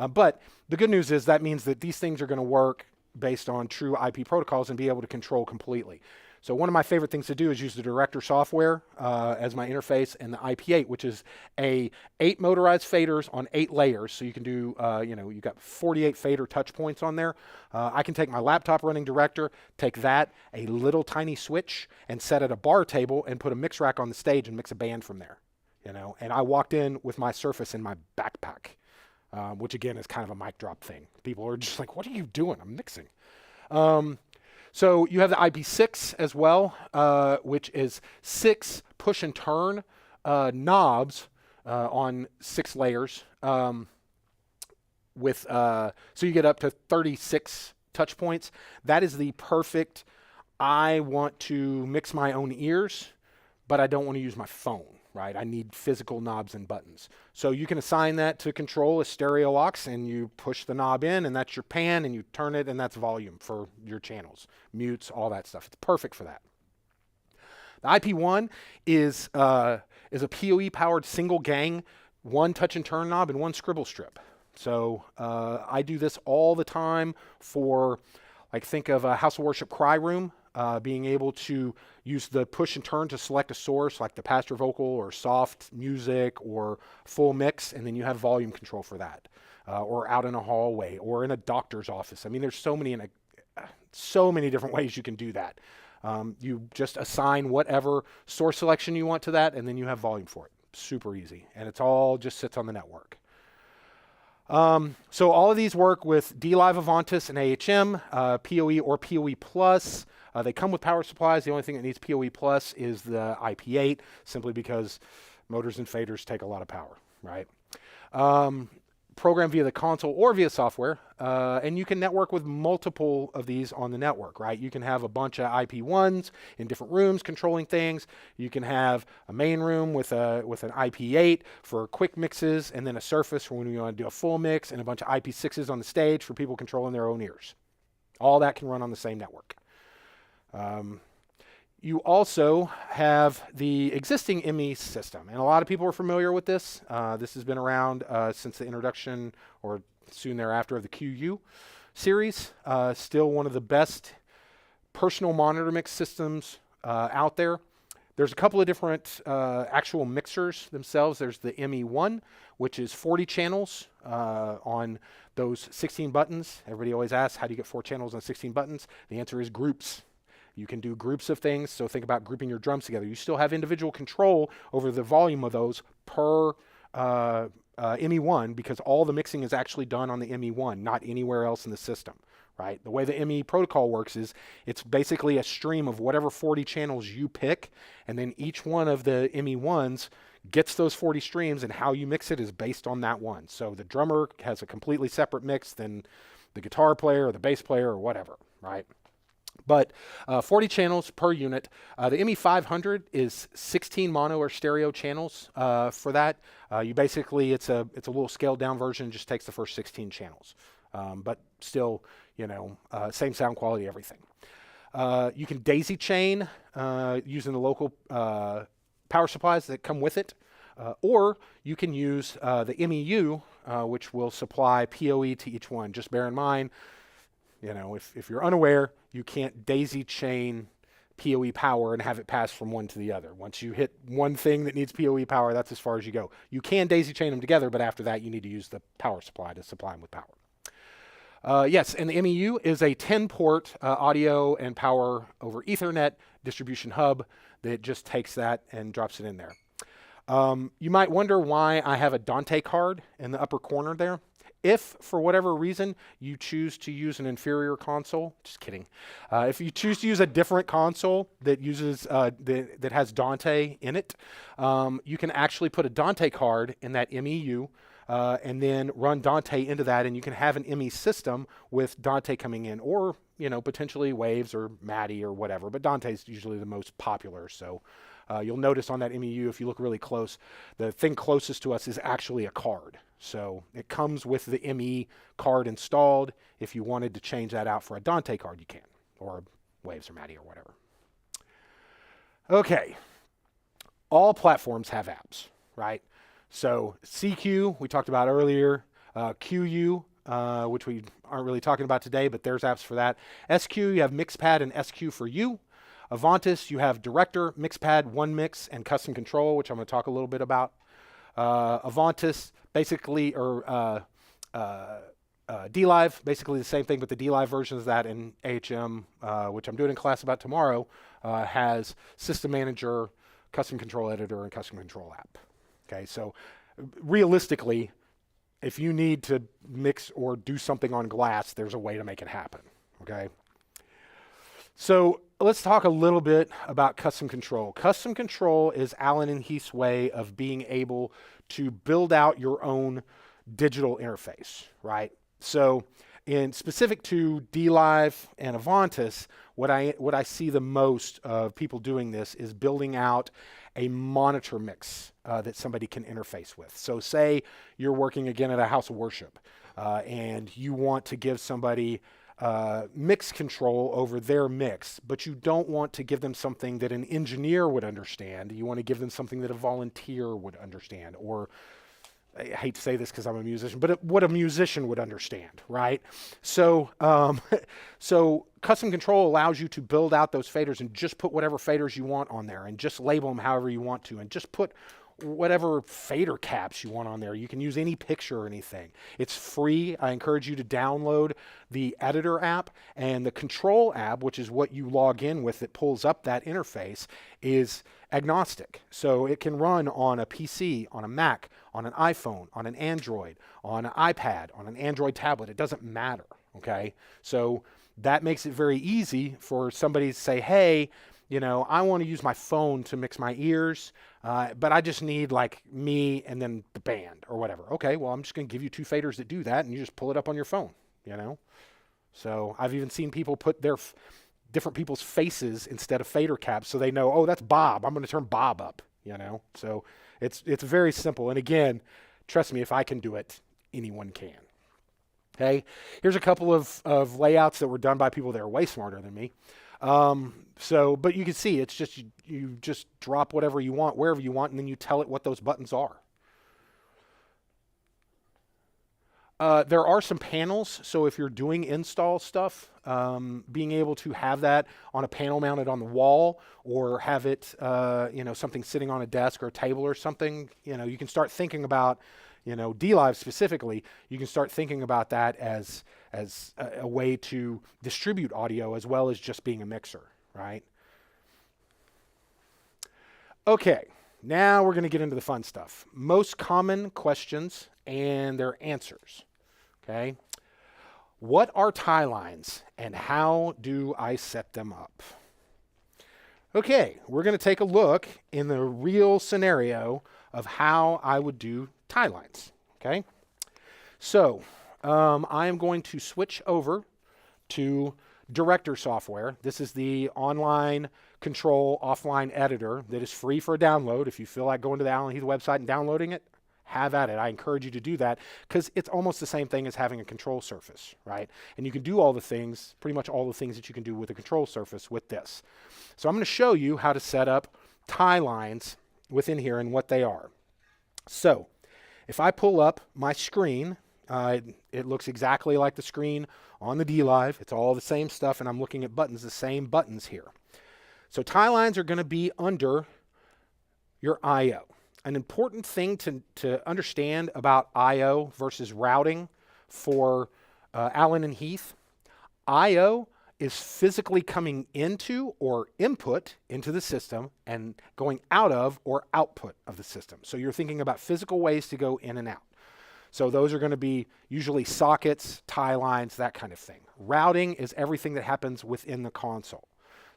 But the good news is that means that these things are going to work based on true IP protocols and be able to control completely. So one of my favorite things to do is use the Director software as my interface, and the IP8, which is 8 motorized faders on 8 layers. So you can do, you know, you've got 48 fader touch points on there. I can take my laptop running Director, take that, a little tiny switch, and set at a bar table and put a mix rack on the stage and mix a band from there. You know, and I walked in with my Surface in my backpack, which again is kind of a mic drop thing. People are just like, "What are you doing?" I'm mixing. So you have the IP6 as well, which is 6 push and turn knobs on 6 layers. So you get up to 36 touch points. That is the perfect, I want to mix my own ears, but I don't want to use my phone, right? I need physical knobs and buttons. So you can assign that to control a stereo aux, and you push the knob in, and that's your pan, and you turn it, and that's volume for your channels, mutes, all that stuff. It's perfect for that. The IP1 is a PoE-powered single gang, 1 touch and turn knob and 1 scribble strip. So I do this all the time for, like, think of a House of Worship cry room. Being able to use the push and turn to select a source like the pastor vocal or soft music or full mix, and then you have volume control for that. or out in a hallway or in a doctor's office. I mean, there's so many different ways you can do that. You just assign whatever source selection you want to that, and then you have volume for it. Super easy, and it's all just sits on the network. So all of these work with dLive Avantis and AHM, PoE or PoE Plus. They come with power supplies. The only thing that needs PoE Plus is the IP8, simply because motors and faders take a lot of power, right? Program via the console or via software, and you can network with multiple of these on the network, right? You can have a bunch of IP1s in different rooms controlling things. You can have a main room with an IP8 for quick mixes, and then a surface for when you want to do a full mix, and a bunch of IP6s on the stage for people controlling their own ears. All that can run on the same network. You also have the existing ME system, and a lot of people are familiar with this. This has been around since the introduction, or soon thereafter, of the QU series. Still one of the best personal monitor mix systems out there. There's a couple of different actual mixers themselves. There's the ME1, which is 40 channels on those 16 buttons. Everybody always asks, how do you get 4 channels on 16 buttons? The answer is groups. You can do groups of things, so think about grouping your drums together. You still have individual control over the volume of those per ME1, because all the mixing is actually done on the ME1, not anywhere else in the system, right? The way the ME protocol works is it's basically a stream of whatever 40 channels you pick, and then each one of the ME1s gets those 40 streams, and how you mix it is based on that one. So the drummer has a completely separate mix than the guitar player or the bass player or whatever, right? But 40 channels per unit. The ME500 is 16 mono or stereo channels for that. You basically, it's a little scaled down version, just takes the first 16 channels. But still, same sound quality, everything. You can daisy chain using the local power supplies that come with it. Or you can use the MEU, which will supply PoE to each one. Just bear in mind, if you're unaware, you can't daisy chain PoE power and have it pass from one to the other. Once you hit one thing that needs PoE power, that's as far as you go. You can daisy chain them together, but after that, you need to use the power supply to supply them with power. Yes, and the MEU is a 10-port audio and power over Ethernet distribution hub that just takes that and drops it in there. You might wonder why I have a Dante card in the upper corner there. If, for whatever reason, you choose to use an inferior console, just kidding. If you choose to use a different console that uses that has Dante in it, you can actually put a Dante card in that MEU and then run Dante into that, and you can have an ME system with Dante coming in, or potentially Waves or MADI or whatever. But Dante's usually the most popular, so you'll notice on that MEU, if you look really close, the thing closest to us is actually a card. So it comes with the ME card installed. If you wanted to change that out for a Dante card, you can, or Waves or MADI or whatever. Okay, all platforms have apps, right? So CQ, we talked about earlier, QU, which we aren't really talking about today, but there's apps for that. SQ, you have Mixpad and SQ for you. Avantis, you have Director, Mixpad, One Mix, and Custom Control, which I'm going to talk a little bit about. Avantis, basically, or dLive, basically the same thing, but the dLive version of that in AHM, which I'm doing a class about tomorrow, has System Manager, Custom Control Editor, and Custom Control App. Okay, so realistically, if you need to mix or do something on glass, there's a way to make it happen. Okay. So let's talk a little bit about custom control. Custom control is Allen Heath's way of being able to build out your own digital interface, right? So in specific to dLive and Avantis, what I see the most of people doing this is building out a monitor mix that somebody can interface with. So say you're working again at a house of worship and you want to give somebody mix control over their mix, but you don't want to give them something that an engineer would understand. You want to give them something that a volunteer would understand, or I hate to say this because I'm a musician, but what a musician would understand, right? So, so custom control allows you to build out those faders and just put whatever faders you want on there and just label them however you want to, and just put whatever fader caps you want on there. You can use any picture or anything. It's free. I encourage you to download the editor app, and the control app, which is what you log in with that pulls up that interface, is agnostic. So it can run on a PC, on a Mac, on an iPhone, on an Android, on an iPad, on an Android tablet. It doesn't matter, okay? So that makes it very easy for somebody to say, hey, you know, I want to use my phone to mix my ears, but I just need like me and then the band or whatever. Okay, well, I'm just going to give you 2 faders that do that, and you just pull it up on your phone, you know? So I've even seen people put their different people's faces instead of fader caps so they know, oh, that's Bob. I'm going to turn Bob up, you know? So it's very simple. And again, trust me, if I can do it, anyone can. Okay, here's a couple of layouts that were done by people that are way smarter than me. But you can see it's just, you just drop whatever you want, wherever you want, and then you tell it what those buttons are. There are some panels, so if you're doing install stuff, being able to have that on a panel mounted on the wall, or have it, you know, something sitting on a desk or a table or something, you know, you can start thinking about, you know, dLive specifically, you can start thinking about that as a way to distribute audio as well as just being a mixer, right? Okay, now we're going to get into the fun stuff. Most common questions and their answers, okay? What are tie lines and how do I set them up? Okay, we're going to take a look in the real scenario of how I would do tie lines, okay? So I am going to switch over to Director software. This is the online control offline editor that is free for a download. If you feel like going to the Allen Heath website and downloading it, have at it. I encourage you to do that because it's almost the same thing as having a control surface, right? And you can do all the things, pretty much all the things that you can do with a control surface with this. So I'm going to show you how to set up tie lines within here and what they are. So if I pull up my screen, it looks exactly like the screen on the dLive. It's all the same stuff, and I'm looking at buttons, the same buttons here. So tie lines are going to be under your I/O. An important thing to understand about I/O versus routing for Allen and Heath, I/O is physically coming into or input into the system and going out of or output of the system. So you're thinking about physical ways to go in and out. So those are going to be usually sockets, tie lines, that kind of thing. Routing is everything that happens within the console.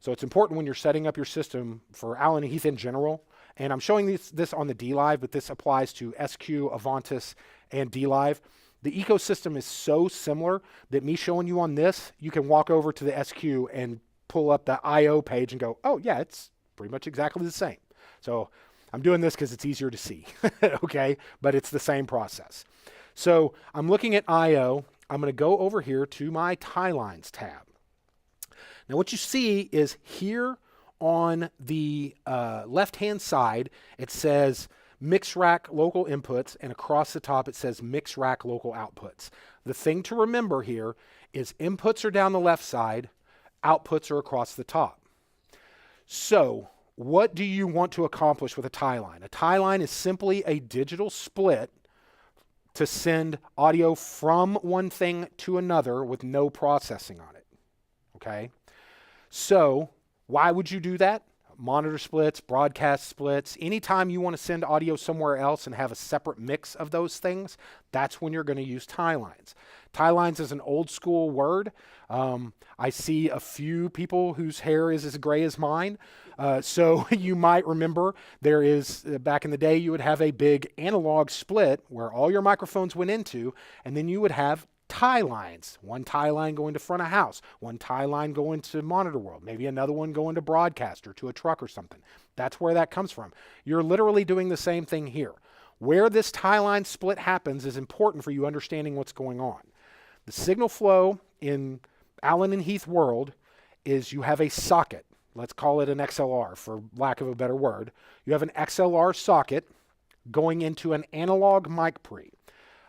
So it's important when you're setting up your system for Allen and Heath in general, and I'm showing this on the dLive, but this applies to SQ, Avantis, and dLive. The ecosystem is so similar that me showing you on this, you can walk over to the SQ and pull up the I/O page and go, oh yeah, it's pretty much exactly the same. So I'm doing this because it's easier to see, okay? But it's the same process. So I'm looking at I/O. I'm going to go over here to my tie lines tab. Now what you see is here on the left-hand side, it says Mix Rack Local Inputs, and across the top it says Mix Rack Local Outputs. The thing to remember here is inputs are down the left side, outputs are across the top. So what do you want to accomplish with a tie line? A tie line is simply a digital split to send audio from one thing to another with no processing on it, okay? So why would you do that? Monitor splits, broadcast splits, anytime you want to send audio somewhere else and have a separate mix of those things, that's when you're going to use tie lines. Tie lines is an old school word. I see a few people whose hair is as gray as mine. So you might remember there is, back in the day, you would have a big analog split where all your microphones went into, and then you would have tie lines. One tie line going to front of house, one tie line going to monitor world, maybe another one going to broadcast or to a truck or something. That's where that comes from. You're literally doing the same thing here. Where this tie line split happens is important for you understanding what's going on. The signal flow in Allen and Heath world is you have a socket. Let's call it an XLR for lack of a better word. You have an XLR socket going into an analog mic pre.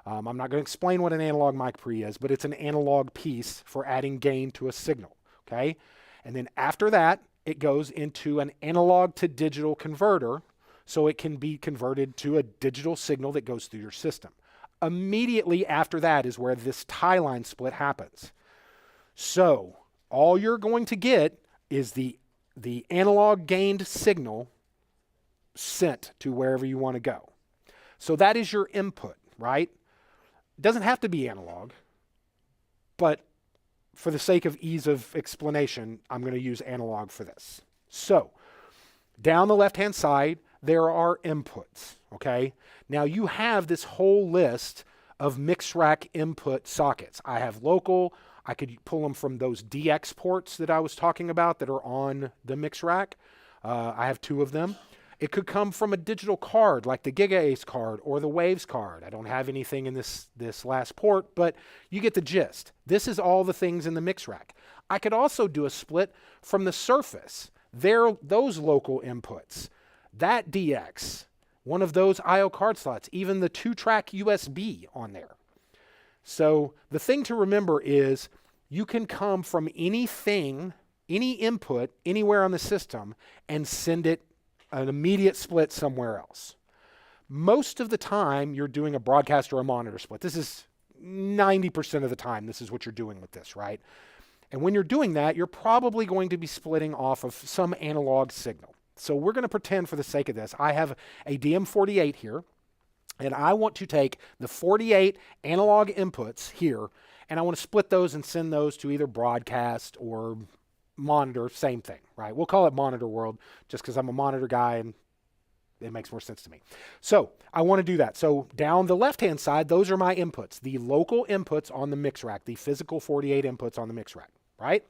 I'm not going to explain what an analog mic pre is, but it's an analog piece for adding gain to a signal, okay? And then after that, it goes into an analog to digital converter so it can be converted to a digital signal that goes through your system. Immediately after that is where this tie line split happens. So all you're going to get is the analog gained signal sent to wherever you want to go. So that is your input, right? It doesn't have to be analog, but for the sake of ease of explanation, I'm going to use analog for this. So down the left-hand side, there are inputs, okay? Now you have this whole list of mix rack input sockets. I have local. I could pull them from those DX ports that I was talking about that are on the mix rack. I have 2 of them. It could come from a digital card like the GigaAce card or the Waves card. I don't have anything in this last port, but you get the gist. This is all the things in the mix rack. I could also do a split from the Surface. Those local inputs, that DX, one of those I/O card slots, even the 2-track USB on there. So the thing to remember is you can come from anything, any input, anywhere on the system and send it an immediate split somewhere else. Most of the time you're doing a broadcast or a monitor split. This is 90% of the time this is what you're doing with this, right? And when you're doing that, you're probably going to be splitting off of some analog signal. So we're going to pretend for the sake of this, I have a DM48 here, and I want to take the 48 analog inputs here, and I want to split those and send those to either broadcast or monitor, same thing, right? We'll call it monitor world just because I'm a monitor guy and it makes more sense to me. So I want to do that. So down the left-hand side, those are my inputs, the local inputs on the mix rack, the physical 48 inputs on the mix rack, right?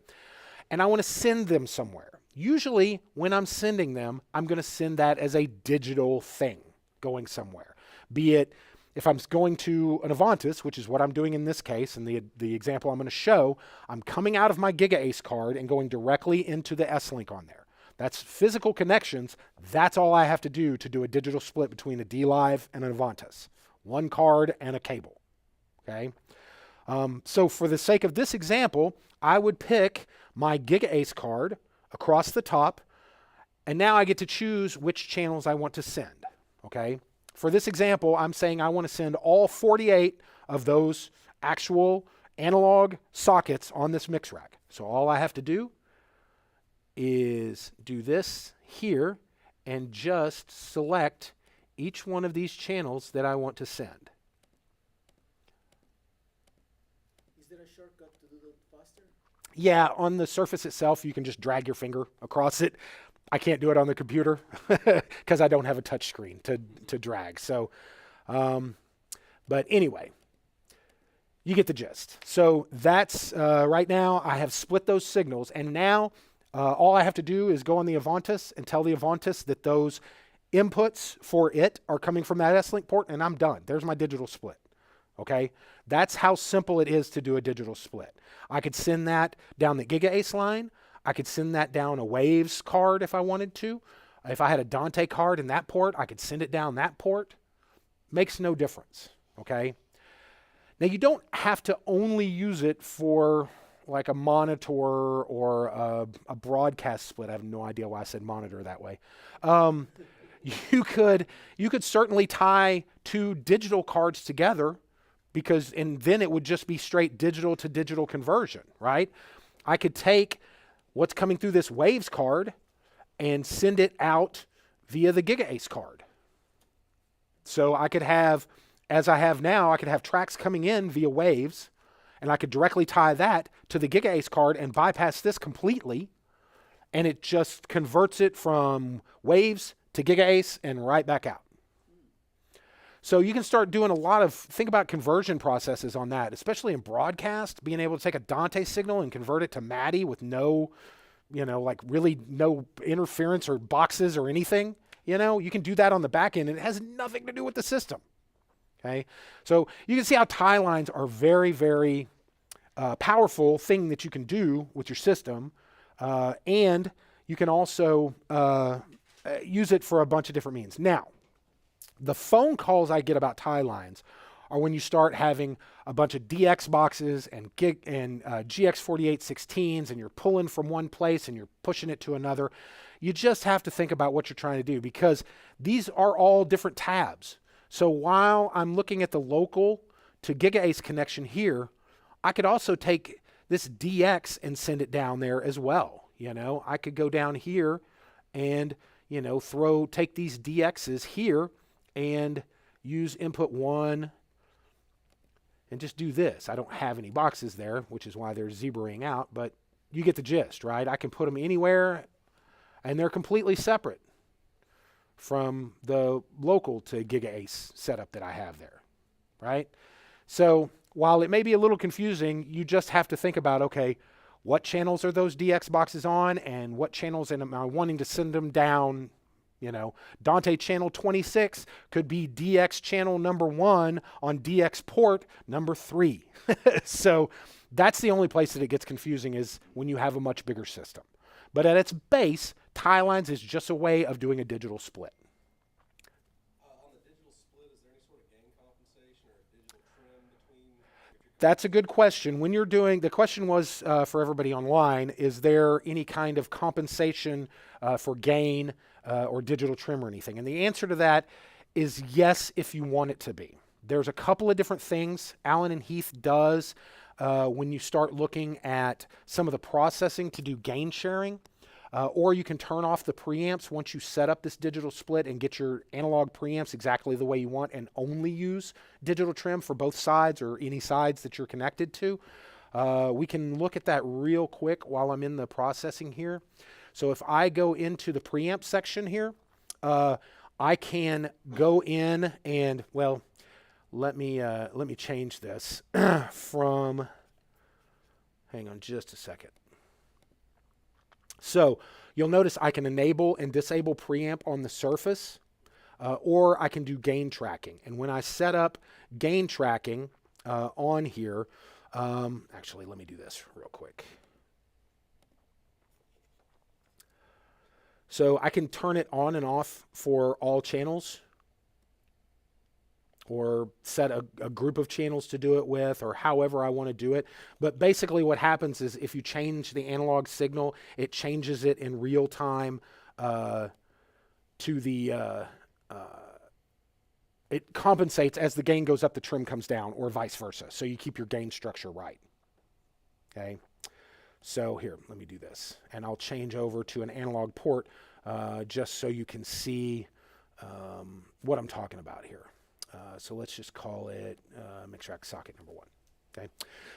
And I want to send them somewhere. Usually when I'm sending them, I'm going to send that as a digital thing going somewhere. Be it if I'm going to an Avantis, which is what I'm doing in this case, and the example I'm going to show, I'm coming out of my GigaAce card and going directly into the S-Link on there. That's physical connections. That's all I have to do a digital split between a dLive and an Avantis. One card and a cable, okay? So for the sake of this example, I would pick my GigaAce card across the top, and now I get to choose which channels I want to send, okay? For this example, I'm saying I want to send all 48 of those actual analog sockets on this mix rack. So all I have to do is do this here and just select each one of these channels that I want to send. Is there a shortcut to do that faster? Yeah, on the Surface itself, you can just drag your finger across it. I can't do it on the computer because I don't have a touch screen to drag. So, but anyway, you get the gist. So that's right now I have split those signals, and now all I have to do is go on the Avantis and tell the Avantis that those inputs for it are coming from that S-Link port, and I'm done. There's my digital split. Okay, that's how simple it is to do a digital split. I could send that down the GigaAce line. I could send that down a Waves card if I wanted to. If I had a Dante card in that port, I could send it down that port. Makes no difference, okay? Now, you don't have to only use it for like a monitor or a broadcast split. I have no idea why I said monitor that way. You could certainly tie 2 digital cards together and then it would just be straight digital to digital conversion, right? I could take what's coming through this Waves card and send it out via the GigaAce card. So I could have, as I have now, I could have tracks coming in via Waves, and I could directly tie that to the GigaAce card and bypass this completely, and it just converts it from Waves to GigaAce and right back out. So you can start doing think about conversion processes on that, especially in broadcast, being able to take a Dante signal and convert it to MADI with no, like really no interference or boxes or anything. You can do that on the back end and it has nothing to do with the system. Okay. So you can see how tie lines are very, very powerful thing that you can do with your system. And you can also use it for a bunch of different means. Now, the phone calls I get about tie lines are when you start having a bunch of DX boxes and GX4816s, and you're pulling from one place and you're pushing it to another. You just have to think about what you're trying to do, because these are all different tabs. So while I'm looking at the local to GigaAce connection here, I could also take this DX and send it down there as well. You know, I could go down here and, you know, take these DXs here and use input 1 and just do this. I don't have any boxes there, which is why they're zebraing out, but you get the gist, right? I can put them anywhere and they're completely separate from the local to GigaAce setup that I have there, right? So while it may be a little confusing, you just have to think about, okay, what channels are those DX boxes on, and what channels am I wanting to send them down? You know, Dante channel 26 could be DX channel number 1 on DX port number 3. So that's the only place that it gets confusing, is when you have a much bigger system. But at its base, tie lines is just a way of doing a digital split. On the digital split, is there any sort of gain compensation or digital trim between? That's a good question. When you're doing, the question was for everybody online, is there any kind of compensation for gain or digital trim or anything? And the answer to that is yes, if you want it to be. There's a couple of different things Allen Heath does when you start looking at some of the processing to do gain sharing. Or you can turn off the preamps once you set up this digital split and get your analog preamps exactly the way you want, and only use digital trim for both sides or any sides that you're connected to. We can look at that real quick while I'm in the processing here. So if I go into the preamp section here, I can go in and, well, let me change this from, hang on just a second. So you'll notice I can enable and disable preamp on the surface, or I can do gain tracking. And when I set up gain tracking on here, actually, let me do this real quick. So I can turn it on and off for all channels, or set a group of channels to do it with, or however I want to do it. But basically what happens is if you change the analog signal, it changes it in real time to the, it compensates as the gain goes up, the trim comes down, or vice versa. So you keep your gain structure right. Okay. So here, let me do this. And I'll change over to an analog port just so you can see what I'm talking about here. So let's just call it mix rack socket number 1. Okay.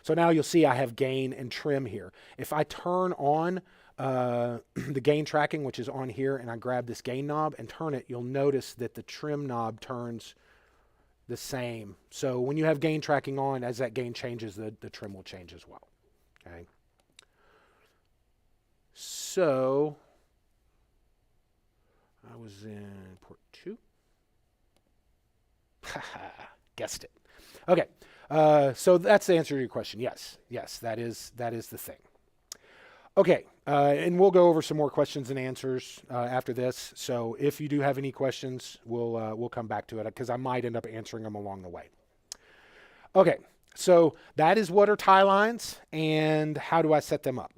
So now you'll see I have gain and trim here. If I turn on the gain tracking, which is on here, and I grab this gain knob and turn it, you'll notice that the trim knob turns the same. So when you have gain tracking on, as that gain changes, the trim will change as well. Okay. So I was in port 2. Guessed it. Okay, so that's the answer to your question. Yes, that is the thing. Okay, and we'll go over some more questions and answers after this. So if you do have any questions, we'll come back to it, because I might end up answering them along the way. Okay, so that is what are tie lines, and how do I set them up?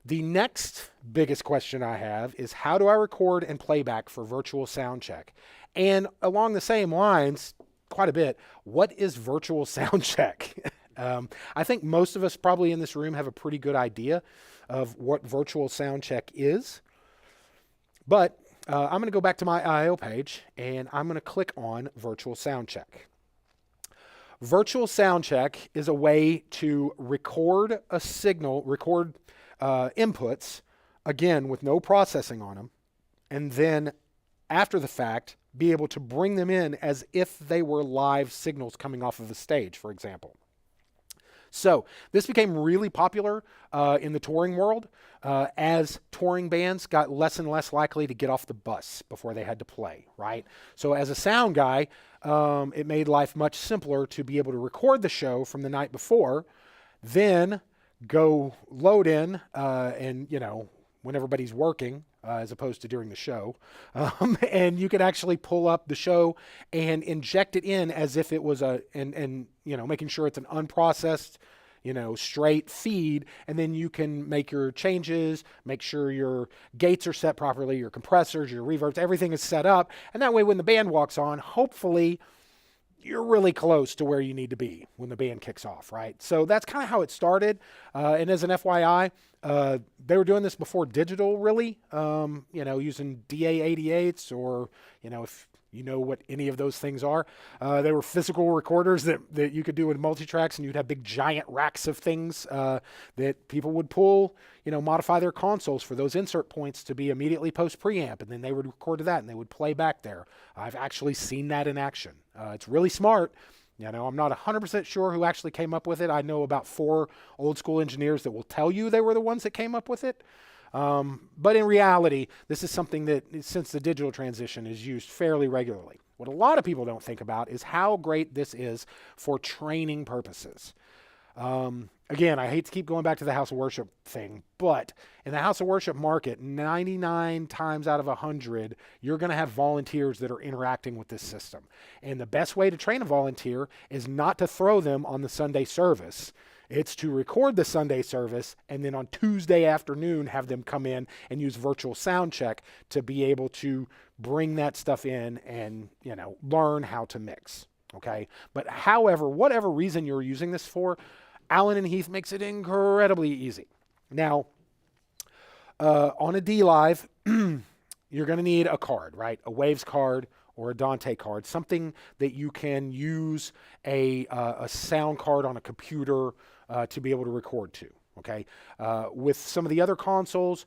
The next biggest question I have is, how do I record and playback for virtual sound check? And along the same lines, quite a bit, what is virtual sound check? I think most of us probably in this room have a pretty good idea of what virtual sound check is. But I'm going to go back to my I/O page, and I'm going to click on virtual sound check. Virtual sound check is a way to record a signal, record inputs, again, with no processing on them, and then after the fact, be able to bring them in as if they were live signals coming off of the stage, for example. So this became really popular in the touring world as touring bands got less and less likely to get off the bus before they had to play, right? So as a sound guy, it made life much simpler to be able to record the show from the night before, then go load in and, you know, when everybody's working, as opposed to during the show. And you could actually pull up the show and inject it in as if it was and making sure it's an unprocessed, straight feed, and then you can make your changes, make sure your gates are set properly, your compressors, your reverbs, everything is set up. And that way when the band walks on, hopefully you're really close to where you need to be when the band kicks off, right? So that's kind of how it started. And as an FYI, they were doing this before digital, really, using DA88s or, if you know what any of those things are. They were physical recorders that you could do with multitracks, and you'd have big giant racks of things that people would pull, modify their consoles for those insert points to be immediately post preamp, and then they would record to that and they would play back there. I've actually seen that in action. It's really smart. I'm not 100% sure who actually came up with it. I know about 4 old school engineers that will tell you they were the ones that came up with it. But in reality, this is something that, since the digital transition, is used fairly regularly. What a lot of people don't think about is how great this is for training purposes. Again, I hate to keep going back to the house of worship thing, but in the house of worship market, 99 times out of 100, you're going to have volunteers that are interacting with this system. And the best way to train a volunteer is not to throw them on the Sunday service. It's to record the Sunday service and then on Tuesday afternoon have them come in and use virtual sound check to be able to bring that stuff in and, learn how to mix. Okay. But however, whatever reason you're using this for, Allen Heath makes it incredibly easy. Now, on a dLive, you're going to need a card, right? A Waves card or a Dante card, something that you can use a sound card on a computer to be able to record to. Okay. With some of the other consoles,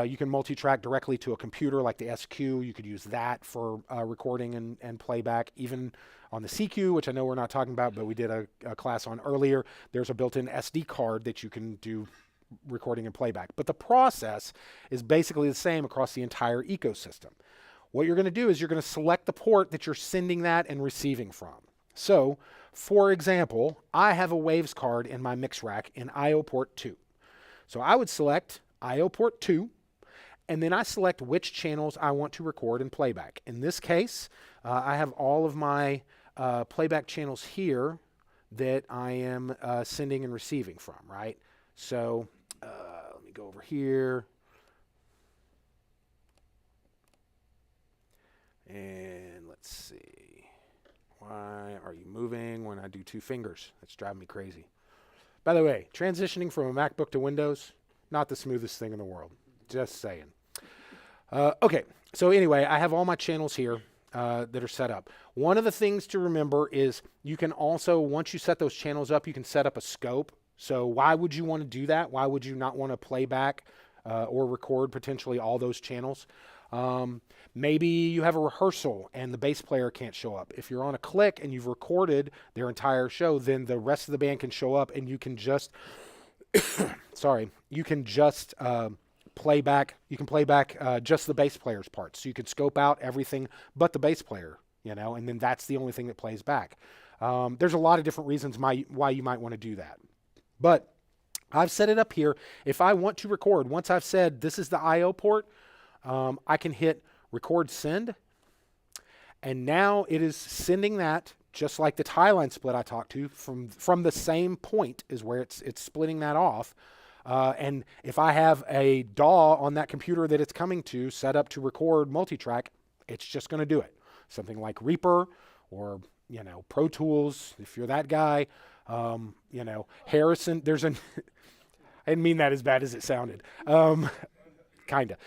you can multi-track directly to a computer like the SQ. You could use that for recording and playback. Even on the CQ, which I know we're not talking about, but we did a class on earlier, there's a built-in SD card that you can do recording and playback. But the process is basically the same across the entire ecosystem. What you're going to do is you're going to select the port that you're sending that and receiving from. So, for example, I have a Waves card in my mix rack in IO port 2. So I would select IO port 2, and then I select which channels I want to record and playback. In this case, I have all of my playback channels here that I am sending and receiving from, right? So let me go over here. And let's see. Why are you moving when I do 2 fingers? That's driving me crazy. By the way, transitioning from a MacBook to Windows, not the smoothest thing in the world. Just saying. Okay, so anyway, I have all my channels here that are set up. One of the things to remember is you can also, once you set those channels up, you can set up a scope. So why would you want to do that? Why would you not want to play back or record potentially all those channels? Maybe you have a rehearsal and the bass player can't show up. If you're on a click and you've recorded their entire show, then the rest of the band can show up and you can just, you can just play back. You can play back just the bass player's parts. So you can scope out everything but the bass player, and then that's the only thing that plays back. There's a lot of different reasons why you might want to do that. But I've set it up here. If I want to record, once I've said this is the IO port, I can hit record send, and now it is sending that just like the tie line split I talked to from the same point is where it's splitting that off. And if I have a DAW on that computer that it's coming to set up to record multitrack, it's just going to do it. Something like Reaper or Pro Tools, if you're that guy. Harrison. I didn't mean that as bad as it sounded. Kinda.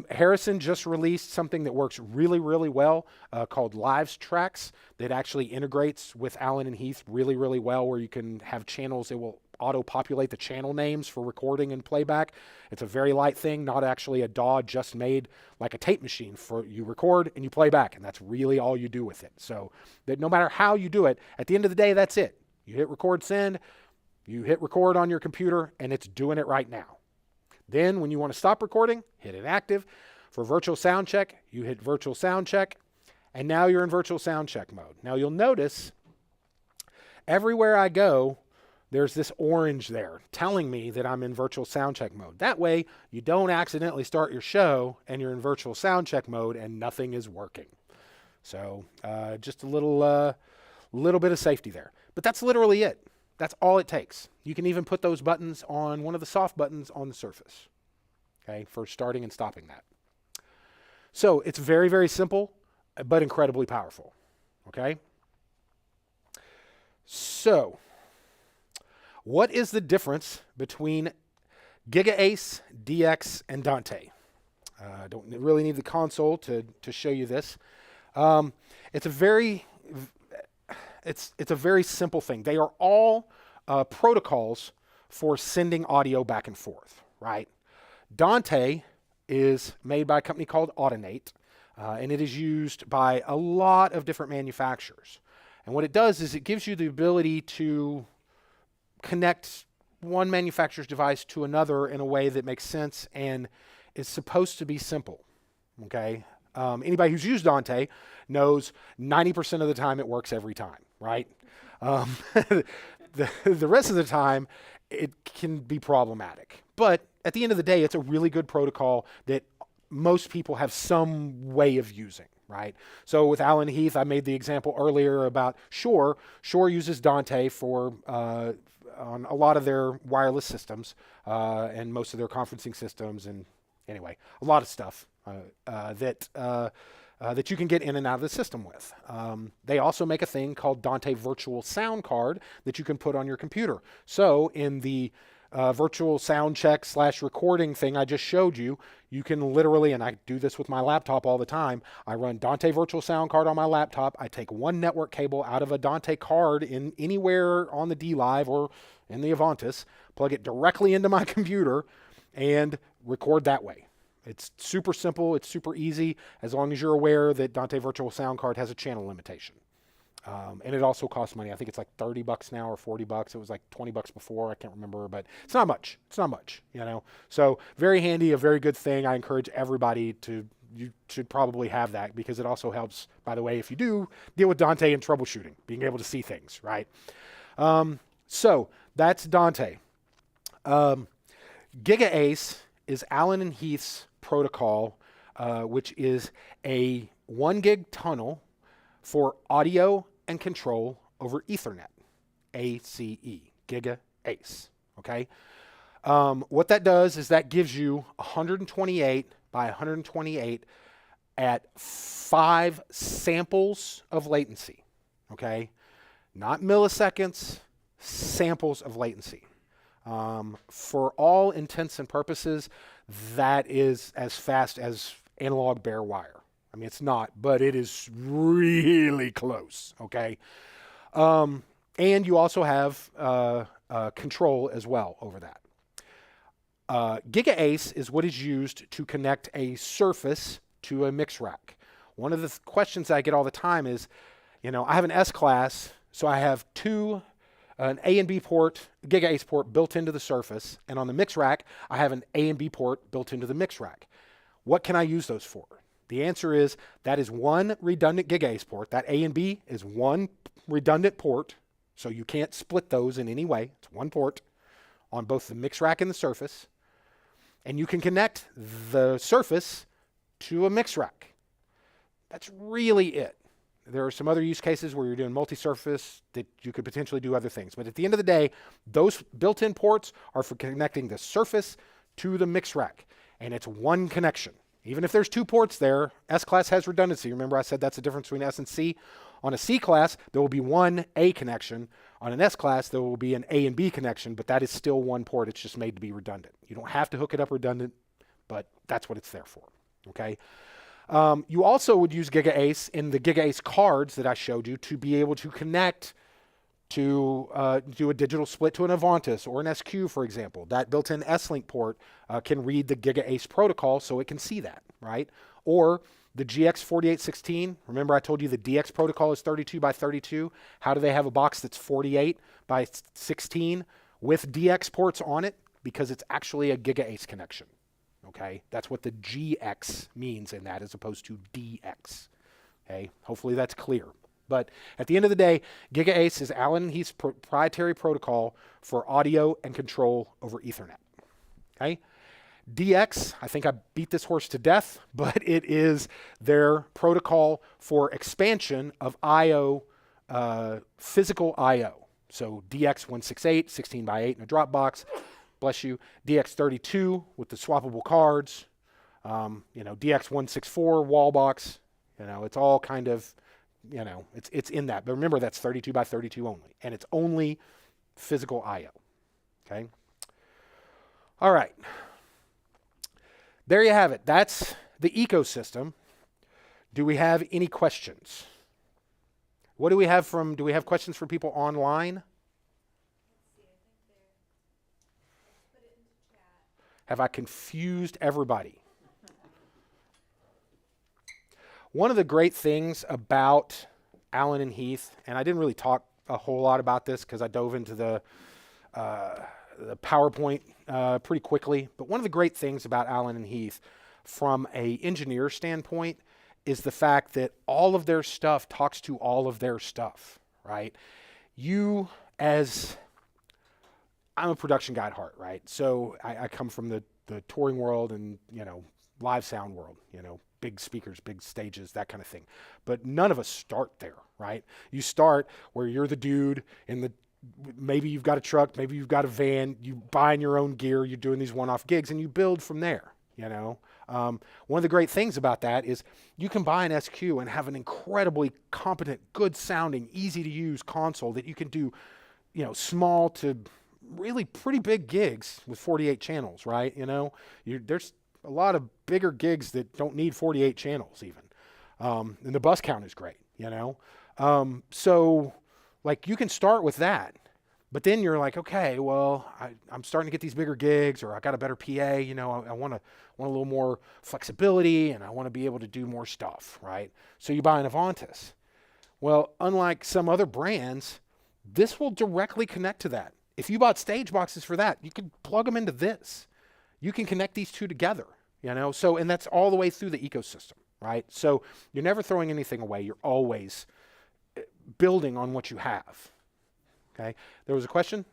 Harrison just released something that works really, really well called Lives Tracks that actually integrates with Allen Heath really, really well, where you can have channels. It will auto-populate the channel names for recording and playback. It's a very light thing, not actually a DAW, just made like a tape machine for you record and you play back, and that's really all you do with it. So that no matter how you do it, at the end of the day, that's it. You hit record send, you hit record on your computer, and it's doing it right now. Then when you want to stop recording, hit inactive. For virtual sound check, you hit virtual sound check, and now you're in virtual sound check mode. Now you'll notice everywhere I go, there's this orange there telling me that I'm in virtual sound check mode. That way, you don't accidentally start your show and you're in virtual sound check mode and nothing is working. So just a little bit of safety there. But that's literally it. That's all it takes. You can even put those buttons on one of the soft buttons on the Surface, okay, for starting and stopping that. So it's very, very simple, but incredibly powerful, okay? So what is the difference between GigaAce, DX, and Dante? I don't really need the console to show you this. It's a very simple thing. They are all protocols for sending audio back and forth, right? Dante is made by a company called Autonate, and it is used by a lot of different manufacturers. And what it does is it gives you the ability to connect one manufacturer's device to another in a way that makes sense and is supposed to be simple, okay? Anybody who's used Dante knows 90% of the time it works every time, right? The rest of the time, it can be problematic. But at the end of the day, it's a really good protocol that most people have some way of using, right? So with Allen Heath, I made the example earlier about Shure. Shure uses Dante for on a lot of their wireless systems and most of their conferencing systems, and anyway, a lot of stuff that you can get in and out of the system with. They also make a thing called Dante Virtual Sound Card that you can put on your computer. So in the virtual sound check / recording thing I just showed you, you can literally, and I do this with my laptop all the time, I run Dante Virtual Sound Card on my laptop. I take one network cable out of a Dante card in anywhere on the dLive or in the Avantis, plug it directly into my computer, and record that way. It's super simple. It's super easy, as long as you're aware that Dante Virtual Sound Card has a channel limitation. And it also costs money. I think it's like $30 now or $40. It was like $20 before. I can't remember, but it's not much. It's not much, you know. So very handy, a very good thing. I encourage everybody to, you should probably have that, because it also helps, by the way, if you do deal with Dante and troubleshooting, being able to see things, right? So that's Dante. GigaAce is Allen Heath's protocol, which is a 1 gig tunnel for audio and control over Ethernet, ACE, GigaAce, okay? What that does is that gives you 128 by 128 at 5 samples of latency, okay? Not milliseconds, samples of latency. For all intents and purposes, that is as fast as analog bare wire. I mean, it's not, but it is really close, okay? And you also have control as well over that. GigaAce is what is used to connect a Surface to a mix rack. One of the questions I get all the time is, you know, I have an S-Class, so I have an A and B port, GigaAce port built into the Surface, and on the mix rack, I have an A and B port built into the mix rack. What can I use those for? The answer is that is one redundant GigaAce port. That A and B is one redundant port, so you can't split those in any way. It's one port on both the mix rack and the Surface, and you can connect the Surface to a mix rack. That's really it. There are some other use cases where you're doing multi-surface that you could potentially do other things. But at the end of the day, those built-in ports are for connecting the Surface to the mix rack. And it's one connection. Even if there's 2 ports there, S-Class has redundancy. Remember I said that's the difference between S and C? On a C-Class, there will be one A connection. On an S-Class, there will be an A and B connection, but that is still one port. It's just made to be redundant. You don't have to hook it up redundant, but that's what it's there for, okay? You also would use GigaAce in the GigaAce cards that I showed you to be able to connect to do a digital split to an Avantis or an SQ, for example. That built-in S-Link port can read the GigaAce protocol, so it can see that, right? Or the GX4816, remember I told you the DX protocol is 32 by 32. How do they have a box that's 48 by 16 with DX ports on it? Because it's actually a GigaAce connection. Okay, that's what the GX means in that, as opposed to DX. Okay, hopefully that's clear. But at the end of the day, GigaAce is Allen Heath's proprietary protocol for audio and control over Ethernet. Okay? DX, I think I beat this horse to death, but it is their protocol for expansion of I/O, physical I/O. So DX168, 16 by 8 in a Dropbox, bless you. DX32 with the swappable cards, DX164 wall box. It's all kind of, it's in that. But remember, that's 32 by 32 only, and it's only physical I/O. Okay. All right. There you have it. That's the ecosystem. Do we have any questions? What do we have do we have questions for people online? Let's see, I think let's put it into chat. Have I confused everybody? One of the great things about Allen and Heath, and I didn't really talk a whole lot about this because I dove into the PowerPoint pretty quickly, but one of the great things about Allen and Heath from an engineer standpoint is the fact that all of their stuff talks to all of their stuff, right? I'm a production guy at heart, right? So I come from the touring world and, live sound world, big speakers, big stages, that kind of thing. But none of us start there, right? You start where you're the dude maybe you've got a truck, maybe you've got a van, you buying your own gear, you're doing these one-off gigs, and you build from there, One of the great things about that is you can buy an SQ and have an incredibly competent, good-sounding, easy-to-use console that you can do, small to really pretty big gigs with 48 channels, right? There's a lot of bigger gigs that don't need 48 channels even. And the bus count is great, So you can start with that, but then you're like, okay, well, I'm starting to get these bigger gigs, or I got a better PA, I want a little more flexibility, and I want to be able to do more stuff, right? So you buy an Avantis. Well, unlike some other brands, this will directly connect to that. If you bought stage boxes for that, you could plug them into this. You can connect these two together, So, and that's all the way through the ecosystem, right? So you're never throwing anything away. You're always building on what you have. Okay. There was a question? Yes,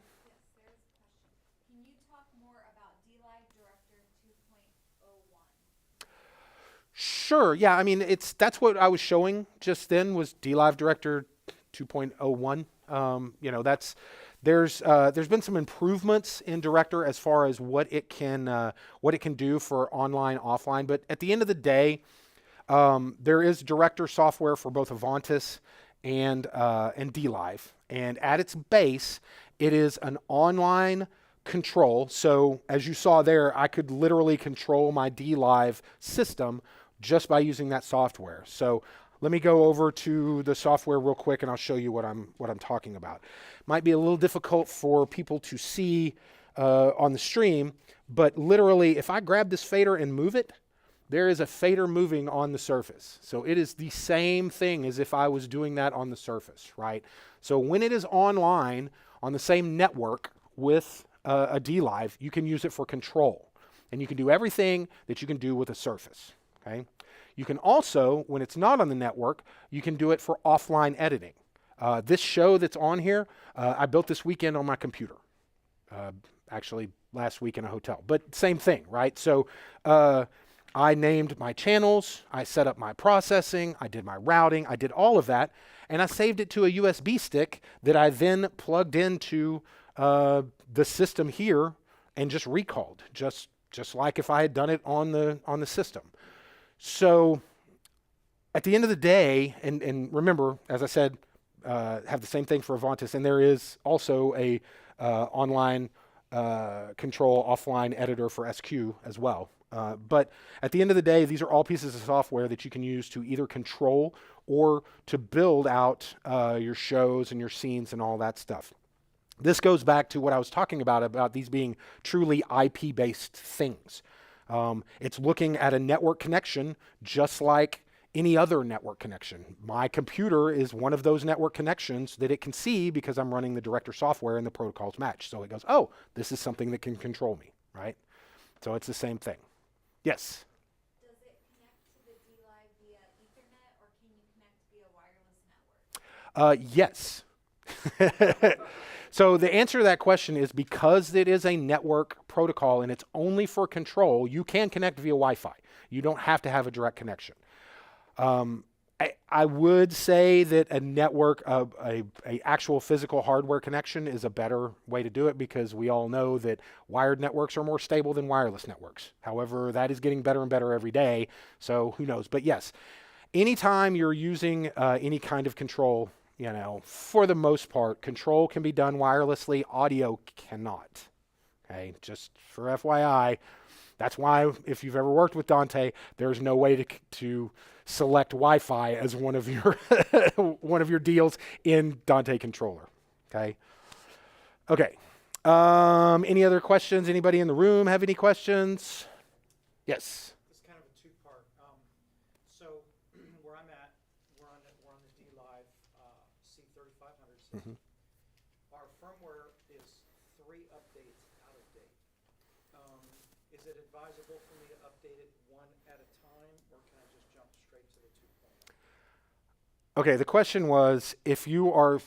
there's a question. Can you talk more about dLive Director 2.01? Sure. Yeah. I mean, that's what I was showing just then was dLive Director 2.01. There's been some improvements in Director as far as what it can do for online, offline. But at the end of the day, there is Director software for both Avantis and dLive, and at its base, it is an online control. So as you saw there, I could literally control my dLive system just by using that software. So let me go over to the software real quick, and I'll show you what I'm talking about. Might be a little difficult for people to see on the stream, but literally, if I grab this fader and move it, there is a fader moving on the surface. So it is the same thing as if I was doing that on the surface, right? So when it is online on the same network with a dLive, you can use it for control. And you can do everything that you can do with a surface, okay? You can also, when it's not on the network, you can do it for offline editing. This show that's on here, I built this weekend on my computer. Actually, last week in a hotel. But same thing, right? So I named my channels, I set up my processing, I did my routing, I did all of that, and I saved it to a USB stick that I then plugged into the system here and just recalled, just like if I had done it on the system. So at the end of the day, and remember, as I said, have the same thing for Avantis, and there is also a online control offline editor for SQ as well. But at the end of the day, these are all pieces of software that you can use to either control or to build out your shows and your scenes and all that stuff. This goes back to what I was talking about these being truly IP-based things. It's looking at a network connection just like any other network connection. My computer is one of those network connections that it can see because I'm running the Director software and the protocols match. So it goes, oh, this is something that can control me, right? So it's the same thing. Yes? Does it connect to the dLive via Ethernet, or can you connect via wireless network? Yes. So the answer to that question is because it is a network protocol and it's only for control, you can connect via Wi-Fi. You don't have to have a direct connection. I would say that a network, a actual physical hardware connection is a better way to do it because we all know that wired networks are more stable than wireless networks. However, that is getting better and better every day, so who knows. But yes, anytime you're using any kind of control, for the most part, control can be done wirelessly, audio cannot. Okay, just for FYI, that's why if you've ever worked with Dante, there's no way to select Wi-Fi as one of your one of your deals in Dante controller. Okay. Okay. Any other questions? Anybody in the room have any questions? Yes. It's kind of a two-part. So where I'm at, we're on the dLive C3500 system. Our firmware is 3 updates out of date. Is it advisable for me to update it one at a time, or can I just jump straight to the 2.0? Okay, the question was if you are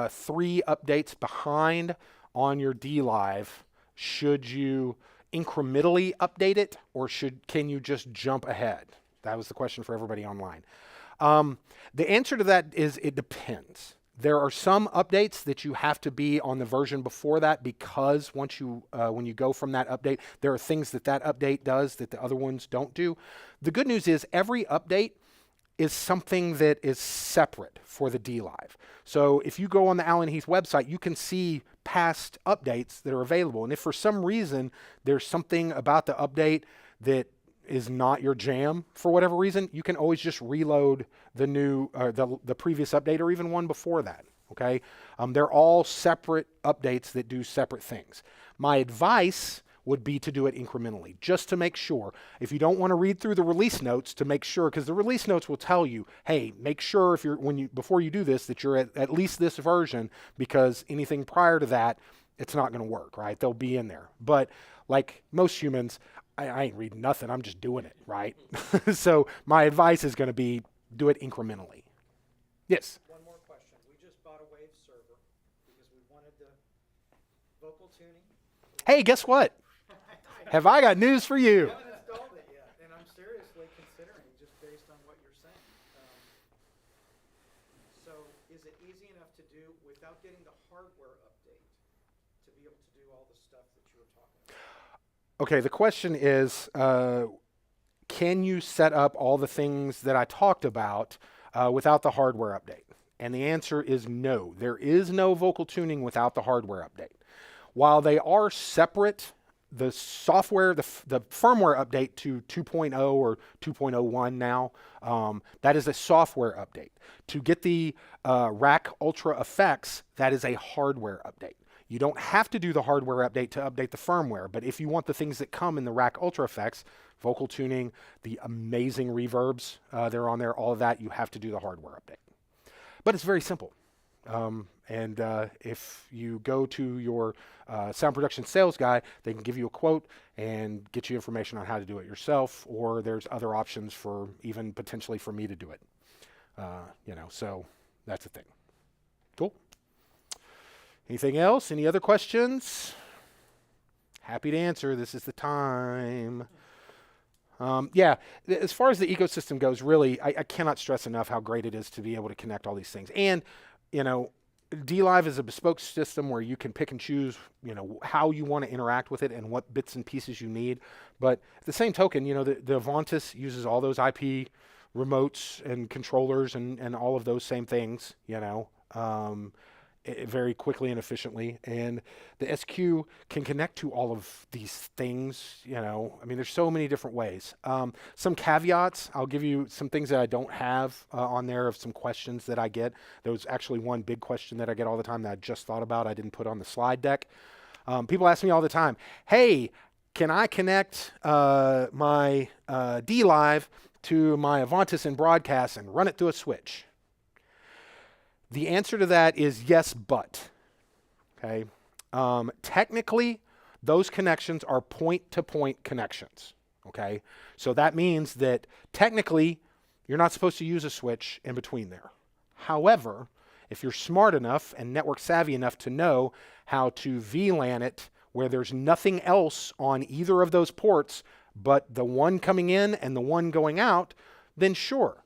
3 updates behind on your dLive, should you incrementally update it or can you just jump ahead? That was the question for everybody online. The answer to that is it depends. There are some updates that you have to be on the version before that because once when you go from that update, there are things that update does that the other ones don't do. The good news is every update is something that is separate for the dLive. So if you go on the Allen Heath website, you can see past updates that are available. And if for some reason there's something about the update that is not your jam for whatever reason, you can always just reload the new, the previous update or even one before that. Okay, they're all separate updates that do separate things. My advice would be to do it incrementally, just to make sure. If you don't want to read through the release notes, to make sure, because the release notes will tell you, hey, make sure before you do this that you're at least this version, because anything prior to that, it's not going to work, right? They'll be in there. But like most humans, I ain't reading nothing. I'm just doing it, right? So my advice is going to be do it incrementally. Yes. One more question. We just bought a Wave server because we wanted the vocal tuning. Hey, guess what? Have I got news for you? I haven't installed it yet, and I'm seriously considering just based on what you're saying. So is it easy enough to do without getting the hardware update to be able to do all the stuff that you were talking about? Okay, the question is, can you set up all the things that I talked about without the hardware update? And the answer is no. There is no vocal tuning without the hardware update. While they are separate, the software, the firmware update to 2.0 or 2.01 now, that is a software update. To get the RackUltra FX, that is a hardware update. You don't have to do the hardware update to update the firmware, but if you want the things that come in the RackUltra FX, vocal tuning, the amazing reverbs that are on there, all of that, you have to do the hardware update. But it's very simple. And if you go to your sound production sales guy, they can give you a quote and get you information on how to do it yourself, or there's other options for even potentially for me to do it. So that's the thing. Cool. Anything else? Any other questions? Happy to answer. This is the time. Yeah, as far as the ecosystem goes, really, I cannot stress enough how great it is to be able to connect all these things. And, dLive is a bespoke system where you can pick and choose, how you want to interact with it and what bits and pieces you need. But at the same token, the Avantis uses all those IP remotes and controllers and all of those same things, very quickly and efficiently. And the SQ can connect to all of these things, there's so many different ways. Some caveats, I'll give you some things that I don't have on there of some questions that I get. There was actually one big question that I get all the time that I just thought about. I didn't put on the slide deck. People ask me all the time, hey, can I connect my dLive to my Avantis and broadcast and run it through a switch? The answer to that is yes, but. Okay. Technically, those connections are point-to-point connections. Okay. So that means that technically, you're not supposed to use a switch in between there. However, if you're smart enough and network savvy enough to know how to VLAN it where there's nothing else on either of those ports but the one coming in and the one going out, then sure.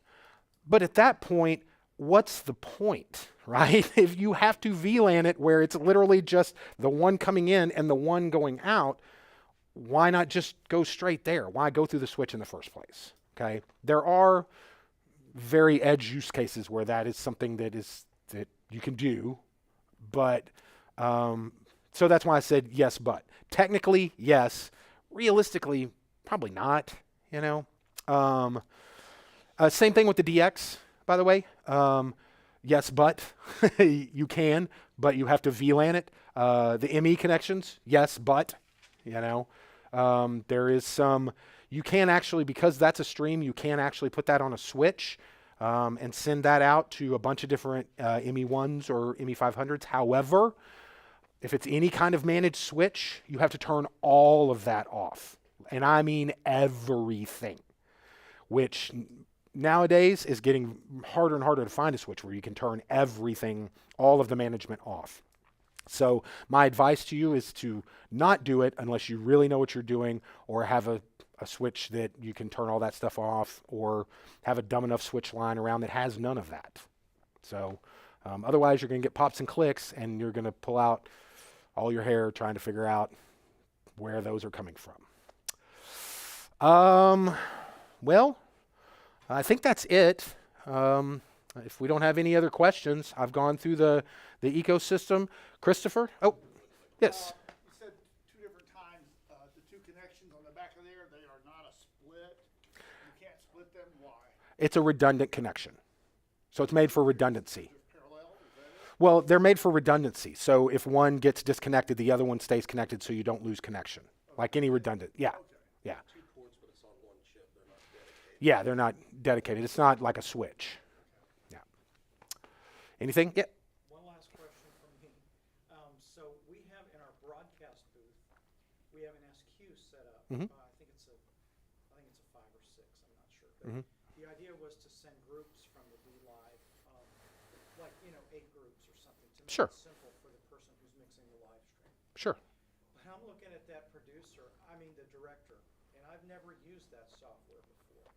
But at that point, what's the point, right? If you have to VLAN it where it's literally just the one coming in and the one going out, why not just go straight there? Why go through the switch in the first place? Okay. There are very edge use cases where that is something that you can do, but so that's why I said yes, but technically yes, realistically probably not. Same thing with the DX, by the way. Yes, but you can, but you have to VLAN it. The ME connections, yes, but there is some. You can actually, because that's a stream, you can actually put that on a switch and send that out to a bunch of different ME1s or ME500s. However, if it's any kind of managed switch, you have to turn all of that off. And I mean everything, which nowadays is getting harder and harder to find a switch where you can turn everything, all of the management off. So my advice to you is to not do it unless you really know what you're doing, or have a switch that you can turn all that stuff off, or have a dumb enough switch line around that has none of that. So otherwise you're going to get pops and clicks, and you're going to pull out all your hair trying to figure out where those are coming from. Well, I think that's it. If we don't have any other questions, I've gone through the ecosystem. Christopher? Oh, yes. You said two different times, the two connections on the back of there, they are not a split. You can't split them. Why? It's a redundant connection. So it's made for redundancy. Parallel, is that it? Well, they're made for redundancy. So if one gets disconnected, the other one stays connected so you don't lose connection. Like any redundant. Yeah. Okay. Yeah. Two ports, but it's on one chip. They're not dedicated. Yeah, they're not dedicated. It's not like a switch. Yeah. Anything? Yeah. One last question from me. So we have in our broadcast booth, we have an SQ set up. Mhm. I think it's a 5 or 6. I'm not sure. But the idea was to send groups from the dLive, like 8 groups or something, to make Sure. it simple for the person who's mixing the live stream. Sure. But I'm looking at that producer, the director, and I've never used that software before.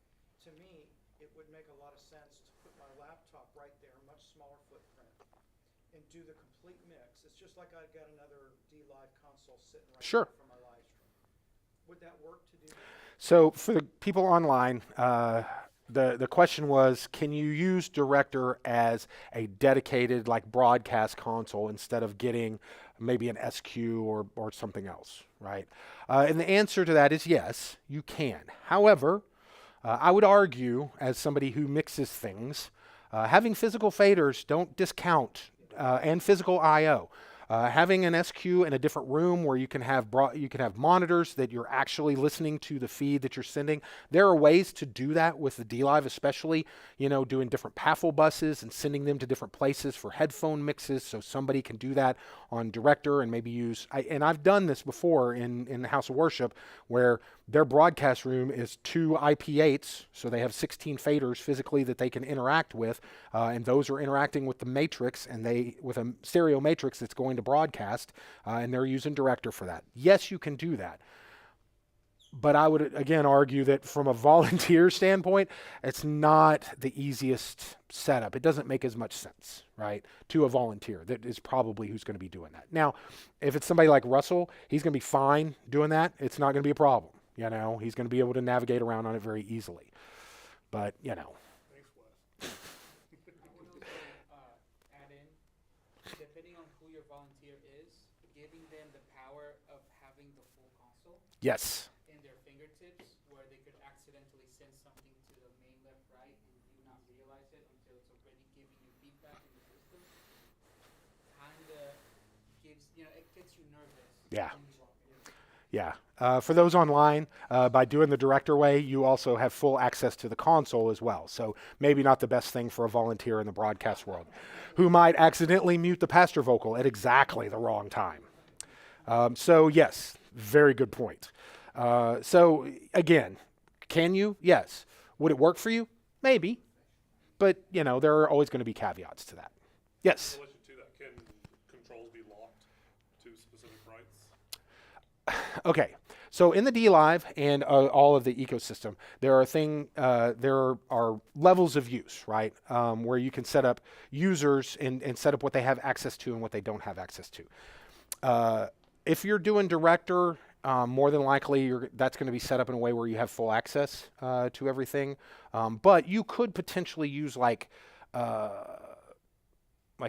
To me, it would make a lot of sense to put my laptop right there, much smaller footprint, and do the complete mix. It's just like I've got another dLive console sitting right Sure. there for my live stream. Would that work to do that? So for the people online, the question was, can you use Director as a dedicated broadcast console instead of getting maybe an SQ or something else, right? And the answer to that is yes, you can. However, I would argue, as somebody who mixes things, having physical faders don't discount, and physical I/O. Having an SQ in a different room where you can have monitors that you're actually listening to the feed that you're sending. There are ways to do that with the dLive, especially doing different PAFL buses and sending them to different places for headphone mixes, so somebody can do that on Director and maybe use. And I've done this before in the House of Worship, where their broadcast room is 2 IP8s, so they have 16 faders physically that they can interact with, and those are interacting with the matrix, and with a stereo matrix that's going to broadcast, and they're using Director for that. Yes, you can do that. But I would, again, argue that from a volunteer standpoint, it's not the easiest setup. It doesn't make as much sense, right, to a volunteer. That is probably who's going to be doing that. Now, if it's somebody like Russell, he's going to be fine doing that. It's not going to be a problem. He's going to be able to navigate around on it very easily. But, Thanks, Wes. I would also add in, depending on who your volunteer is, giving them the power of having the full console yes. in their fingertips, where they could accidentally send something to the main left, right, and you not realize it until it's already giving you feedback in the system, kinda gives, it gets you nervous. Yeah. when you walk in. Yeah. For those online, by doing the Director way, you also have full access to the console as well. So maybe not the best thing for a volunteer in the broadcast world who might accidentally mute the pastor vocal at exactly the wrong time. So yes, very good point. So again, can you? Yes. Would it work for you? Maybe. But, there are always going to be caveats to that. Yes. In relation to that, can controls be locked to specific rights? Okay, so in the dLive and all of the ecosystem, there are levels of use, right? Where you can set up users and set up what they have access to and what they don't have access to. If you're doing director, more than likely that's going to be set up in a way where you have full access to everything. But you could potentially use like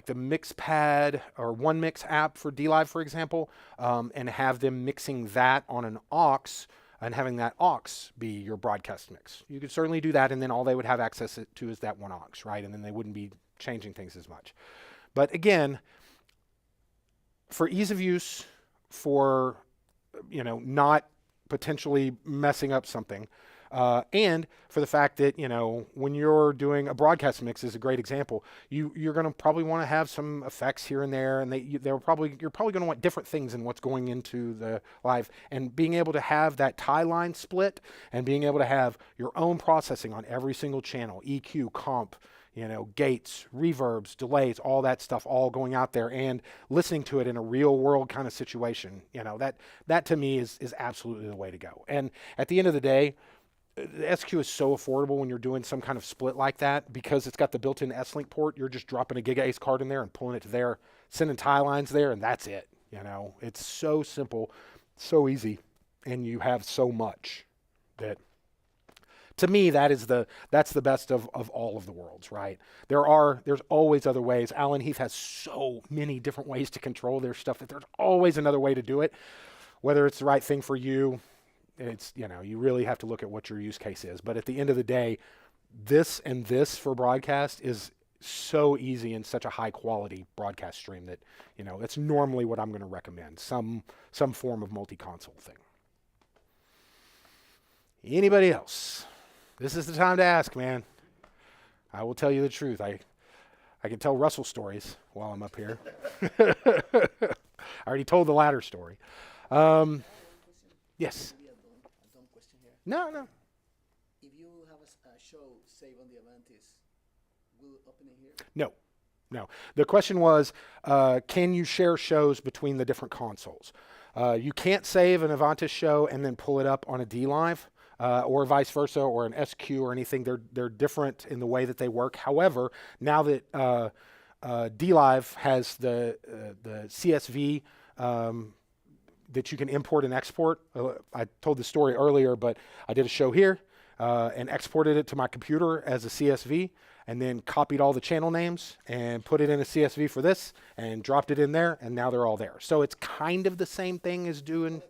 the MixPad or OneMix app for dLive, for example, and have them mixing that on an aux and having that aux be your broadcast mix. You could certainly do that, and then all they would have access to is that one aux, right? And then they wouldn't be changing things as much. But again, for ease of use, for not potentially messing up something, and for the fact that, when you're doing a broadcast mix is a great example, you're going to probably want to have some effects here and there, and you're probably going to want different things than what's going into the live. And being able to have that tie line split and being able to have your own processing on every single channel, EQ, comp, gates, reverbs, delays, all that stuff, all going out there and listening to it in a real world kind of situation, that to me is absolutely the way to go. And at the end of the day, the SQ is so affordable when you're doing some kind of split like that because it's got the built-in S-Link port. You're just dropping a Giga Ace card in there and pulling it to there, sending tie lines there, and that's it. It's so simple, so easy, and you have so much that, to me, that's the best of all of the worlds, right? There's always other ways. Allen Heath has so many different ways to control their stuff that there's always another way to do it, whether it's the right thing for you. It's, you really have to look at what your use case is. But at the end of the day, this for broadcast is so easy and such a high quality broadcast stream that, that's normally what I'm going to recommend. Some form of multi-console thing. Anybody else? This is the time to ask, man. I will tell you the truth. I can tell Russell stories while I'm up here. I already told the latter story. Yes. No. If you have a show saved on the Avantis, will it open it here? No. The question was, can you share shows between the different consoles? You can't save an Avantis show and then pull it up on a dLive, or vice versa, or an SQ or anything. They're different in the way that they work. However, now that dLive has the CSV that you can import and export. I told the story earlier, but I did a show here and exported it to my computer as a CSV and then copied all the channel names and put it in a CSV for this and dropped it in there, and now they're all there. So it's kind of the same thing as doing...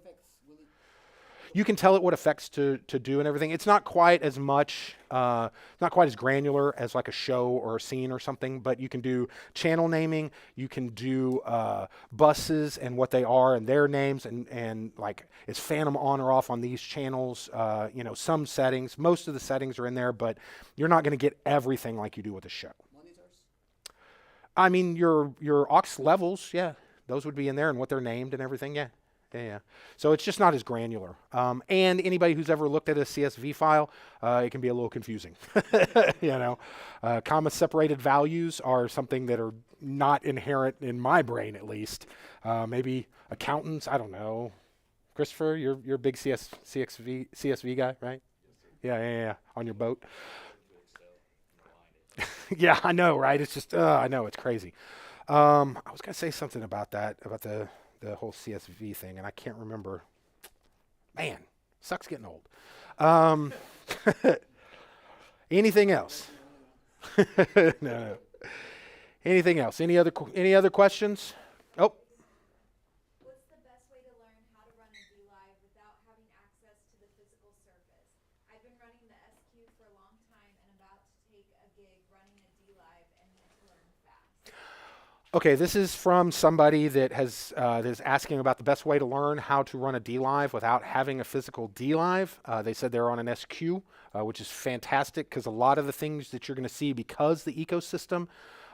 You can tell it what effects to do and everything. It's not quite as much, not quite as granular as like a show or a scene or something, but you can do channel naming. You can do buses and what they are and their names and like, is Phantom on or off on these channels? Some settings. Most of the settings are in there, but you're not going to get everything like you do with a show. Monitors? I mean, your aux levels, yeah. Those would be in there and what they're named and everything, yeah. Yeah. So it's just not as granular. And anybody who's ever looked at a CSV file, it can be a little confusing. Comma separated values are something that are not inherent in my brain, at least. Maybe accountants, I don't know. Christopher, you're a big CSV guy, right? Yeah. On your boat. Yeah, I know, right? It's just, I know, it's crazy. I was going to say something about that, about the whole CSV thing, and I can't remember. Man, sucks getting old. Anything else? No. Anything else? Any other questions? Oh. What's the best way to learn how to run a dLive without having access to the physical surface? I've been running the SQ for a long time and about to take a gig running a dLive and need to learn fast. Okay, this is from somebody that is asking about the best way to learn how to run a dLive without having a physical dLive. They said they're on an SQ, which is fantastic because a lot of the things that you're going to see because the ecosystem,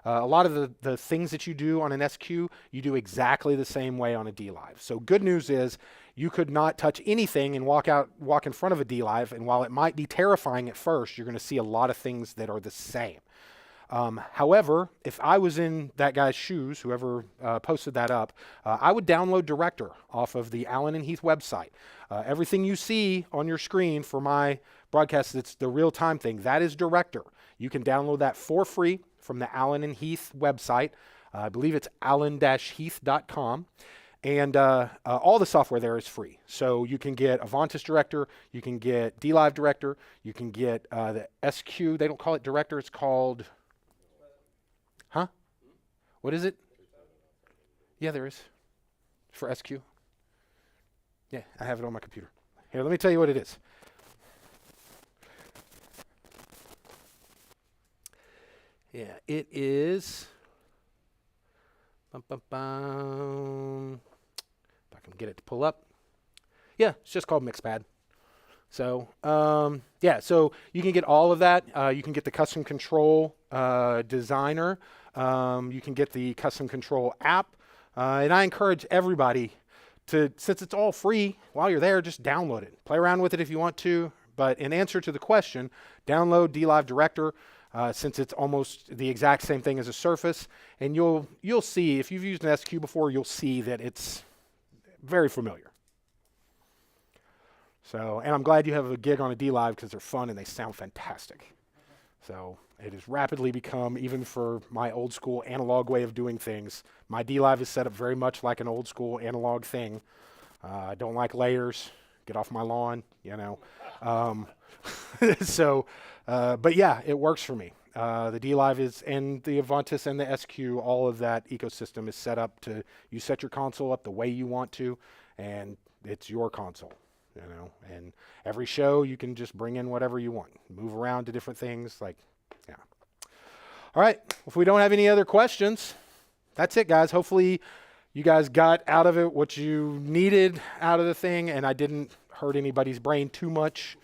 a lot of the things that you do on an SQ, you do exactly the same way on a dLive. So good news is you could not touch anything and walk in front of a dLive, and while it might be terrifying at first, you're going to see a lot of things that are the same. However, if I was in that guy's shoes, whoever posted that up, I would download Director off of the Allen and Heath website. Everything you see on your screen for my broadcast, it's the real-time thing. That is Director. You can download that for free from the Allen and Heath website. I believe it's allen-heath.com. And all the software there is free. So you can get Avantis Director, you can get dLive Director, you can get the SQ. They don't call it Director, it's called, huh? What is it? Yeah, there is. For SQ. Yeah, I have it on my computer. Here, let me tell you what it is. Yeah, it is. Bum, bum, bum. If I can get it to pull up. Yeah, it's just called Mixpad. So, yeah, so you can get all of that. You can get the custom control designer. You can get the custom control app. And I encourage everybody to, since it's all free, while you're there, just download it. Play around with it if you want to. But in answer to the question, download dLive Director. Since it's almost the exact same thing as a Surface, and you'll see, if you've used an SQ before, you'll see that it's very familiar. So, and I'm glad you have a gig on a dLive because they're fun and they sound fantastic. So it has rapidly become, even for my old school analog way of doing things, my dLive is set up very much like an old school analog thing. I don't like layers. Get off my lawn, you know. So, but yeah, it works for me. The dLive is, and the Avantis and the SQ, all of that ecosystem is set up to, you set your console up the way you want to, and it's your console, you know. And every show you can just bring in whatever you want, move around to different things, like, yeah. All right, if we don't have any other questions, that's it, guys. Hopefully you guys got out of it what you needed out of the thing, and I didn't hurt anybody's brain too much.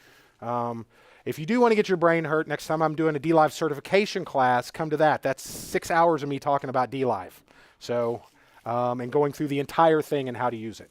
If you do want to get your brain hurt, next time I'm doing a dLive certification class, come to that. That's 6 hours of me talking about dLive. So, and going through the entire thing and how to use it.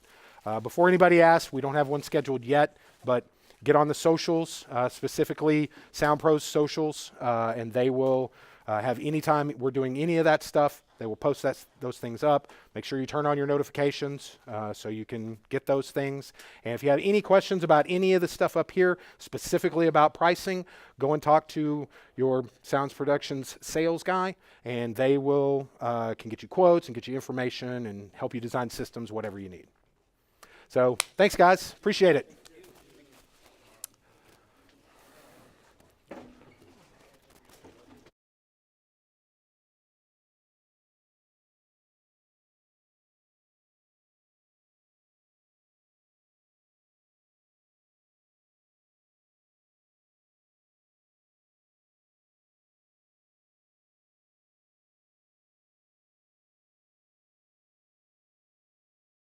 Before anybody asks, we don't have one scheduled yet, but get on the socials, specifically SoundPro's socials, and they will have any time we're doing any of that stuff, they will post those things up. Make sure you turn on your notifications so you can get those things. And if you have any questions about any of the stuff up here, specifically about pricing, go and talk to your Sounds Productions sales guy, and they will can get you quotes and get you information and help you design systems, whatever you need. So thanks, guys. Appreciate it.